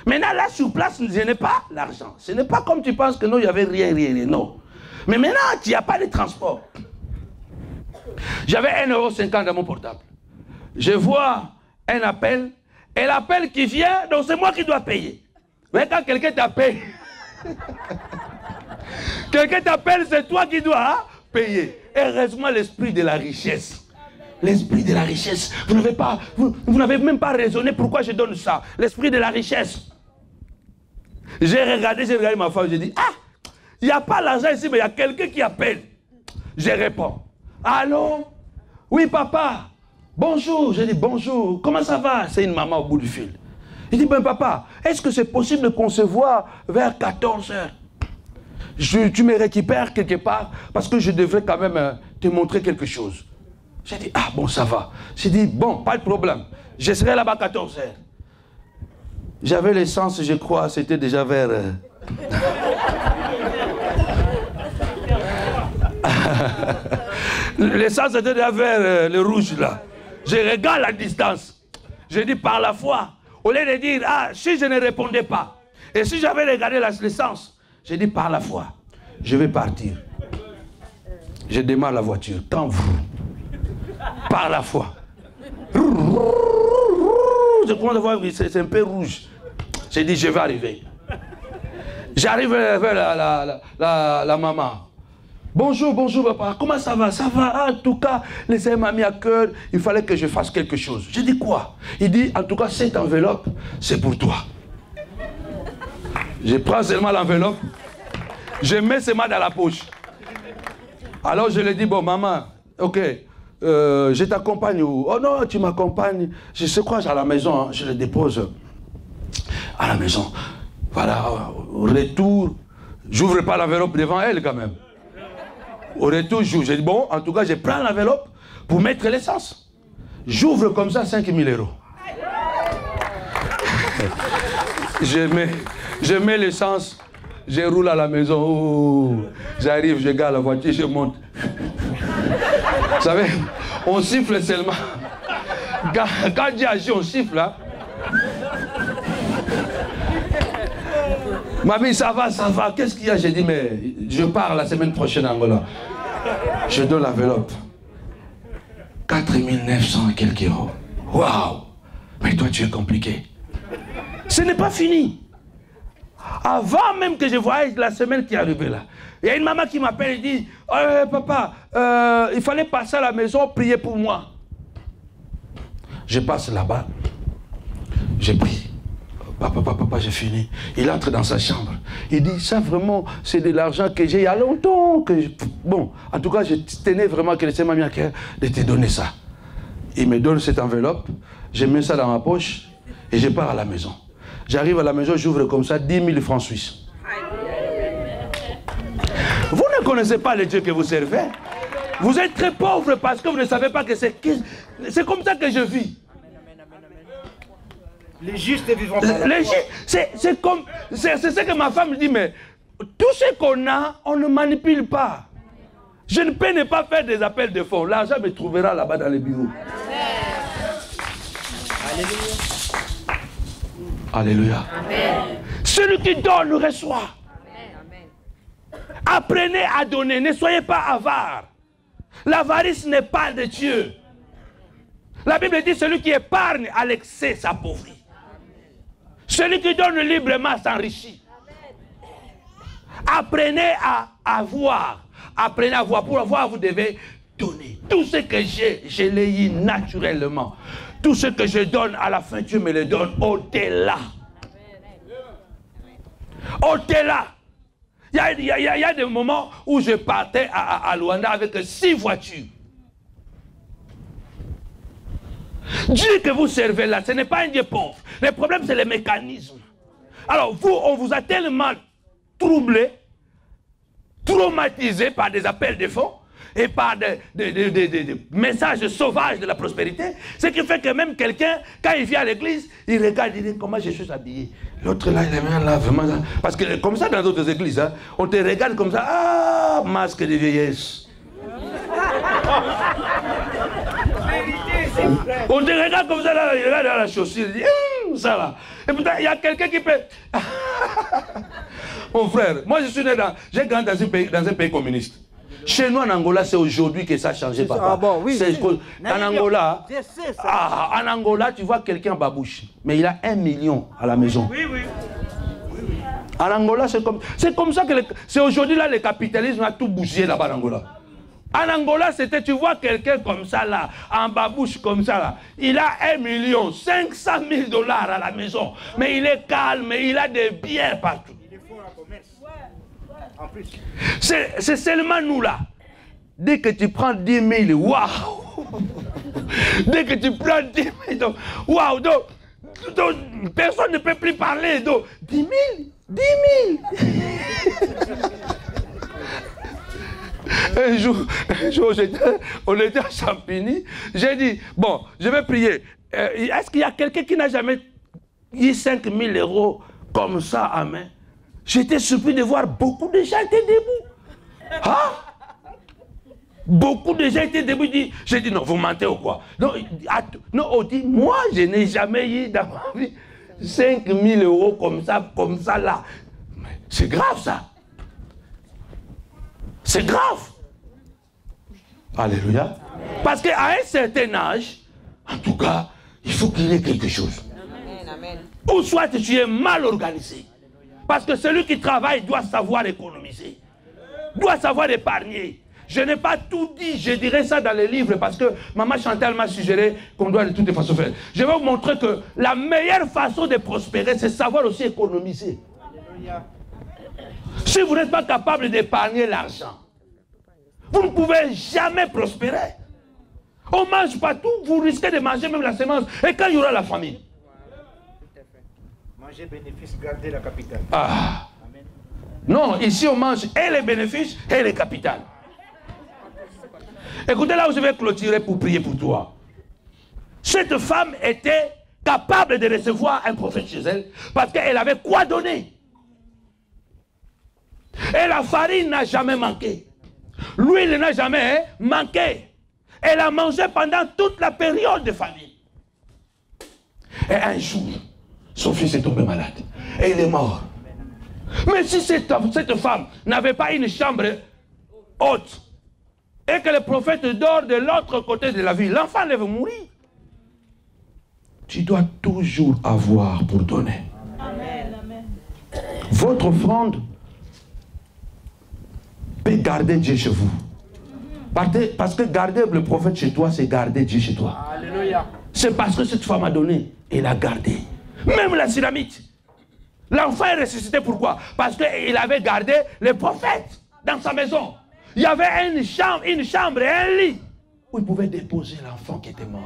Maintenant, là, sur place, je n'ai pas l'argent. Ce n'est pas comme tu penses que non, il n'y avait rien, non. Mais maintenant, il n'y a pas de transport. J'avais 1,50 € dans mon portable. Je vois un appel, et l'appel qui vient, donc c'est moi qui dois payer. Mais quand quelqu'un t'appelle, c'est toi qui dois payer. Heureusement, l'esprit de la richesse. L'esprit de la richesse. Vous n'avez même pas raisonné pourquoi je donne ça. L'esprit de la richesse. J'ai regardé ma femme, j'ai dit, ah, il n'y a pas l'argent ici, mais il y a quelqu'un qui appelle. Je réponds, allô? Oui, papa. Bonjour, j'ai dit bonjour, comment ça va? C'est une maman au bout du fil. Il dit, ben papa, est-ce que c'est possible de concevoir vers 14 heures? Tu me récupères quelque part parce que je devrais quand même te montrer quelque chose. J'ai dit, ah bon, ça va. J'ai dit, bon, pas de problème. Je serai là-bas à 14 heures. J'avais l'essence, je crois, c'était déjà vers... L'essence était déjà vers le rouge, là. Je regarde la distance. Je dis par la foi. Au lieu de dire, ah, si je ne répondais pas, et si j'avais regardé l'essence, j'ai dit par la foi, je vais partir. Je démarre la voiture. Quand vous, par la foi. Je commence à voir que c'est un peu rouge. J'ai dit, je vais arriver. J'arrive vers la maman. Bonjour, bonjour papa, comment ça va? Ça va, ah, en tout cas, les seigneurs m'a mis à cœur, il fallait que je fasse quelque chose. J'ai dit quoi? Il dit, en tout cas, cette enveloppe, c'est pour toi. Je prends seulement l'enveloppe, je mets seulement dans la poche. Alors je lui dis, bon maman, ok, je t'accompagne où? Oh non, tu m'accompagnes, je crois à la maison, hein, je le dépose à la maison. Voilà, au retour, j'ouvre pas l'enveloppe devant elle quand même. Au retour, j'ai dit, bon, en tout cas, je prends l'enveloppe pour mettre l'essence. J'ouvre comme ça 5 000 €. Je mets l'essence, je roule à la maison. Oh, j'arrive, je garde la voiture, je monte. Vous savez, on siffle seulement. Quand Dieu agit, on siffle. Hein? Mamie, ça va, ça va. Qu'est-ce qu'il y a? J'ai dit, mais je pars la semaine prochaine à Angola. Je donne l'enveloppe. 4 900 et quelques euros. Waouh! Mais toi, tu es compliqué. Ce n'est pas fini. Avant même que je voie la semaine qui est arrivée là, il y a une maman qui m'appelle et dit, papa, il fallait passer à la maison, prier pour moi. Je passe là-bas. J'ai pris. Papa, j'ai fini. Il entre dans sa chambre. Il dit, ça vraiment, c'est de l'argent que j'ai il y a longtemps. Bon, en tout cas, je tenais vraiment que le Seigneur m'a mis à cœur de te donner ça. Il me donne cette enveloppe, je mets ça dans ma poche et je pars à la maison. J'arrive à la maison, j'ouvre comme ça 10 000 francs suisses. Vous ne connaissez pas le Dieu que vous servez. Vous êtes très pauvre parce que vous ne savez pas que c'est comme ça que je vis. Les justes vivront par la foi. C'est ce que ma femme dit, mais tout ce qu'on a, on ne manipule pas. Je ne peux ne pas faire des appels de fonds. L'argent me trouvera là-bas dans les bureaux. Alléluia. Alléluia. Amen. Celui qui donne reçoit. Amen. Apprenez à donner, ne soyez pas avare. L'avarice n'est pas de Dieu. La Bible dit, celui qui épargne à l'excès s'appauvrit. Celui qui donne librement s'enrichit. Apprenez à avoir. Apprenez à avoir. Pour avoir, vous devez donner. Tout ce que j'ai, je l'ai eu naturellement. Tout ce que je donne, à la fin, Dieu me le donne au-delà. Au-delà. Il y a des moments où je partais à Luanda avec 6 voitures. Dieu que vous servez là, ce n'est pas un Dieu pauvre. Le problème, c'est le mécanisme. Alors, vous, on vous a tellement troublé, traumatisé par des appels de fonds et par des messages sauvages de la prospérité, ce qui fait que même quelqu'un, quand il vient à l'église, il regarde, il dit comment je suis habillé. L'autre là, il est là, vraiment là. Parce que comme ça, dans d'autres églises, hein, on te regarde comme ça, ah, masque de vieillesse. On te regarde comme ça, là, il regarde dans la chaussure, il dit, ça là. Et pourtant, il y a quelqu'un qui peut... Mon frère, moi je suis né j'ai grandi dans un pays communiste. Chez nous en Angola, c'est aujourd'hui que ça a changé, papa. Ah bon, oui. En Angola, en Angola, tu vois quelqu'un babouche, mais il a 1 million à la maison. Oui, oui. En Angola, c'est comme ça que c'est aujourd'hui là le capitalisme a tout bougé là-bas en Angola. En Angola, c'était, tu vois quelqu'un comme ça là, en babouche comme ça là, il a 1 500 000 $ à la maison, mais il est calme, il a des biens partout. Il est fort à commerce. En plus. C'est seulement nous là. Dès que tu prends 10 000, waouh! Dès que tu prends 10 000, waouh, donc, personne ne peut plus parler. Donc, 10 000, 10 000. Un jour on était à Champigny, j'ai dit, bon, je vais prier. Est-ce qu'il y a quelqu'un qui n'a jamais eu 5 000 € comme ça à main? J'étais surpris de voir beaucoup de gens étaient debout. Hein? Beaucoup de gens étaient debout. J'ai dit, non, vous mentez ou quoi? Non, on dit, moi, je n'ai jamais eu dans ma vie 5 000 € comme ça là. C'est grave ça. C'est grave. Alléluia. Parce qu'à un certain âge, en tout cas, il faut qu'il y ait quelque chose. Ou soit tu es mal organisé. Parce que celui qui travaille doit savoir économiser. Doit savoir épargner. Je n'ai pas tout dit, je dirais ça dans les livres parce que Maman Chantal m'a suggéré qu'on doit de toutes les façons faire. Je vais vous montrer que la meilleure façon de prospérer, c'est savoir aussi économiser. Si vous n'êtes pas capable d'épargner l'argent, vous ne pouvez jamais prospérer. On ne mange pas tout, vous risquez de manger même la semence. Et quand il y aura la famine? Manger bénéfice, garder la capitale. Ah. Non, ici on mange et les bénéfices et les capitales. Écoutez, là où je vais clôturer pour prier pour toi. Cette femme était capable de recevoir un prophète chez elle parce qu'elle avait quoi donner. Et la farine n'a jamais manqué. L'huile n'a jamais manqué. Elle a mangé pendant toute la période de famine. Et un jour, son fils est tombé malade. Et il est mort. Mais si cette femme n'avait pas une chambre haute, et que le prophète dort de l'autre côté de la ville, l'enfant devait mourir. Tu dois toujours avoir pour donner. Amen. Votre offrande peut garder Dieu chez vous. Parce que garder le prophète chez toi, c'est garder Dieu chez toi. Alléluia. C'est parce que cette femme a donné, elle a gardé. Même la Syramite. L'enfant est ressuscité, pourquoi? Parce qu'il avait gardé le prophète dans sa maison. Il y avait une chambre et un lit où il pouvait déposer l'enfant qui était mort.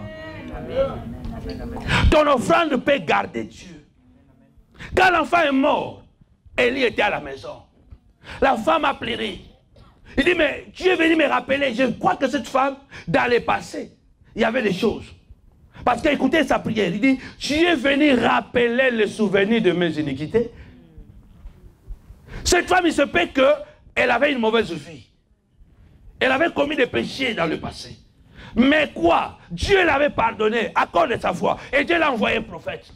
Ton offrande peut garder Dieu. Quand l'enfant est mort, Élie était à la maison. La femme a pleuré. Il dit, mais Dieu est venu me rappeler. Je crois que cette femme, dans le passé, il y avait des choses. Parce qu'écoutez sa prière. Il dit, Dieu est venu rappeler le souvenir de mes iniquités. Cette femme, il se peut qu'elle avait une mauvaise vie. Elle avait commis des péchés dans le passé. Mais quoi? Dieu l'avait pardonné à cause de sa foi. Et Dieu l'a envoyé un prophète.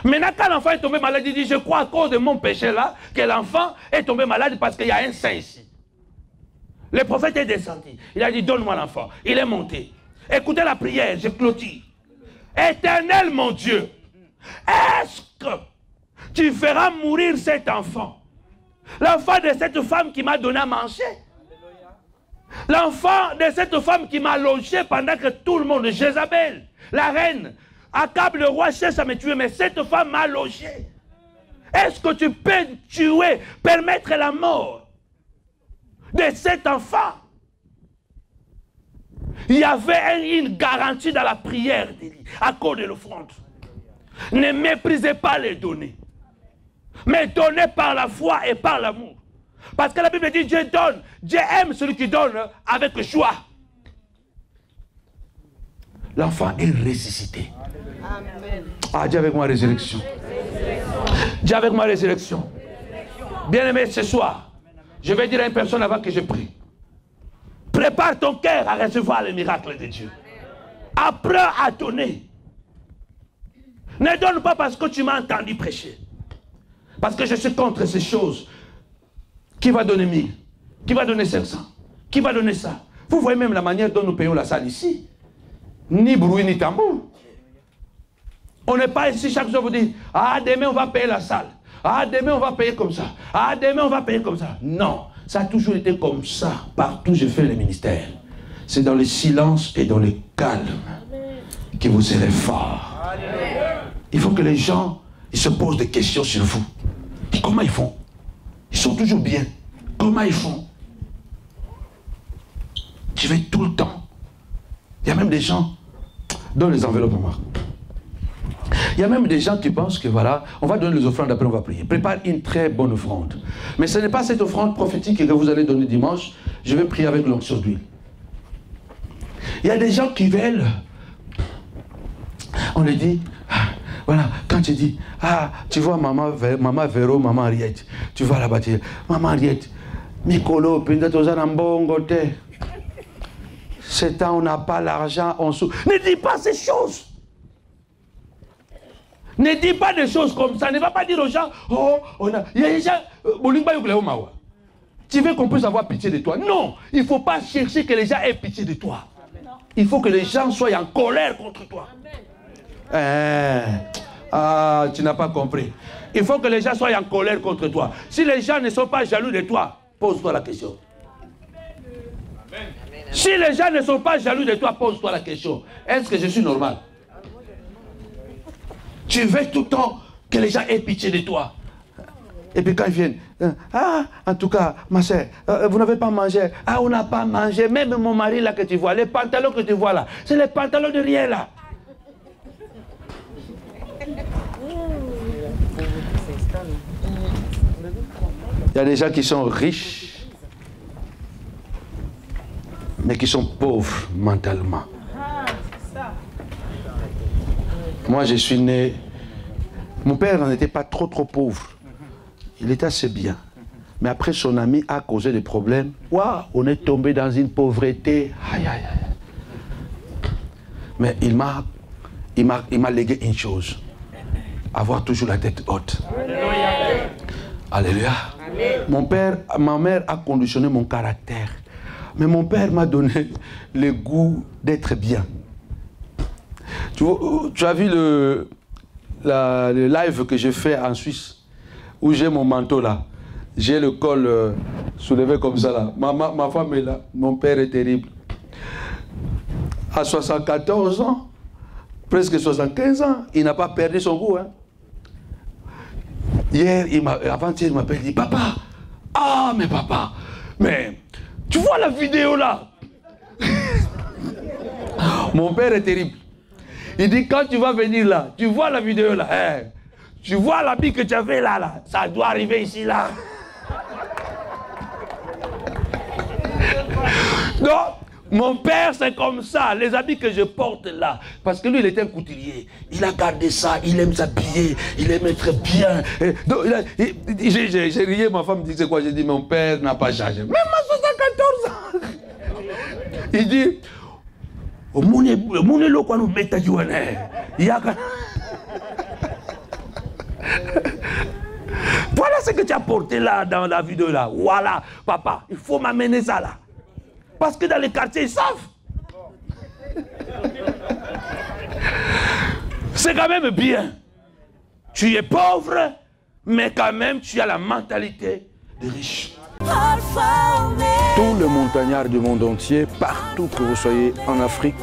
Maintenant, quand l'enfant est tombé malade, il dit, je crois à cause de mon péché là, que l'enfant est tombé malade parce qu'il y a un saint ici. Le prophète est descendu. Il a dit, donne-moi l'enfant. Il est monté. Écoutez la prière, je clôture. Éternel mon Dieu, est-ce que tu feras mourir cet enfant? L'enfant de cette femme qui m'a donné à manger. L'enfant de cette femme qui m'a logé pendant que tout le monde, Jézabel, la reine, Akab le roi cherche à me tuer, mais cette femme m'a logé. Est-ce que tu peux tuer, permettre la mort de cet enfant? Il y avait une garantie dans la prière d'Élie, à cause de l'offrande. Ne méprisez pas les données, mais donnez par la foi et par l'amour. Parce que la Bible dit, Dieu donne, Dieu aime celui qui donne avec joie. L'enfant est ressuscité. Amen. Ah, dis avec moi résurrection. Dis avec moi résurrection. Bien-aimé, ce soir, je vais dire à une personne avant que je prie. Prépare ton cœur à recevoir le miracle de Dieu. Apprends à donner. Ne donne pas parce que tu m'as entendu prêcher. Parce que je suis contre ces choses. Qui va donner 1000? Qui va donner 500? Qui va donner ça? Vous voyez même la manière dont nous payons la salle ici. Ni bruit, ni tambour. On n'est pas ici chaque jour vous dire, ah demain on va payer la salle. Ah demain on va payer comme ça. Ah demain on va payer comme ça. Non, ça a toujours été comme ça. Partout où j'ai fait le ministère. C'est dans le silence et dans le calme que vous serez fort. Il faut que les gens ils se posent des questions sur vous. Et comment ils font? Ils sont toujours bien. Comment ils font? Je vais tout le temps. Il y a même des gens, donne les enveloppes, maman. Il y a même des gens qui pensent que voilà, on va donner les offrandes, après on va prier. Prépare une très bonne offrande. Mais ce n'est pas cette offrande prophétique que vous allez donner dimanche. Je vais prier avec l'onction d'huile. Il y a des gens qui veulent, on les dit, voilà, quand tu dis, ah, tu vois maman Véro, maman Ariette, tu vois là-bas, tu dis, maman Ariette, Mikolo, Pindatozanambongote, c'est temps, on n'a pas l'argent, on souffre. Ne dis pas ces choses. Ne dis pas des choses comme ça. Ne va pas dire aux gens, oh, on a. Il y a des gens, tu veux qu'on puisse avoir pitié de toi. Non, il ne faut pas chercher que les gens aient pitié de toi. Il faut que les gens soient en colère contre toi. Ah, tu n'as pas compris. Il faut que les gens soient en colère contre toi. Si les gens ne sont pas jaloux de toi, pose-toi la question. Si les gens ne sont pas jaloux de toi, pose-toi la question. Est-ce que je suis normal? Tu veux tout le temps que les gens aient pitié de toi. Et puis quand ils viennent, ah, en tout cas, ma soeur, vous n'avez pas mangé. Ah, on n'a pas mangé. Même mon mari là que tu vois, les pantalons que tu vois là, c'est les pantalons de rien là. Il y a des gens qui sont riches, mais qui sont pauvres mentalement. Moi, je suis né... Mon père n'était pas trop pauvre. Il était assez bien. Mais après, son ami a causé des problèmes. Waouh, on est tombé dans une pauvreté. Aïe, aïe, aïe. Mais il m'a légué une chose. Avoir toujours la tête haute. Alléluia. Alléluia. Ma mère a conditionné mon caractère. Mais mon père m'a donné le goût d'être bien. Tu as vu le live que j'ai fait en Suisse, où j'ai mon manteau là. J'ai le col soulevé comme ça là. Ma femme est là. Mon père est terrible. À 74 ans, presque 75 ans, il n'a pas perdu son goût. Hein. Hier, avant-hier, il m'appelle, il dit, papa, ah mais papa, mais tu vois la vidéo là? Mon père est terrible. Il dit, quand tu vas venir là, tu vois la vidéo là, hein, tu vois l'habit que tu as fait là, ça doit arriver ici là. Non, mon père c'est comme ça, les habits que je porte là, parce que lui il était un couturier, il a gardé ça, il aime s'habiller, il aime être bien. J'ai rié, ma femme dit c'est quoi? J'ai dit mon père n'a pas changé, même à 74 ans. Il dit, voilà ce que tu as porté là dans la vidéo là. Voilà, papa, il faut m'amener ça là. Parce que dans les quartiers, ils savent. C'est quand même bien. Tu es pauvre, mais quand même tu as la mentalité de riche. Tous les montagnards du monde entier, partout que vous soyez, en Afrique,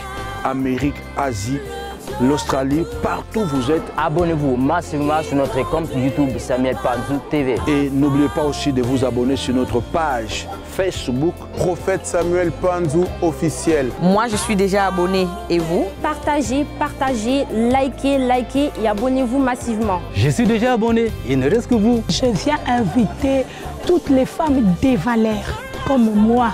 Amérique, Asie, l'Australie, partout vous êtes. Abonnez-vous massivement sur notre compte YouTube Samuel Panzou TV. Et n'oubliez pas aussi de vous abonner sur notre page Facebook Prophète Samuel Panzou officiel. Moi, je suis déjà abonné. Et vous? Partagez, likez et abonnez-vous massivement. Je suis déjà abonné. Il ne reste que vous. Je viens inviter toutes les femmes des valeurs comme moi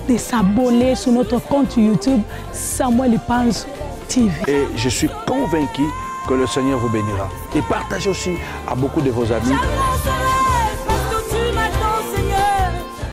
de s'abonner sur notre compte YouTube Samuel Panzou TV. Et je suis convaincu que le Seigneur vous bénira. Et partagez aussi à beaucoup de vos amis.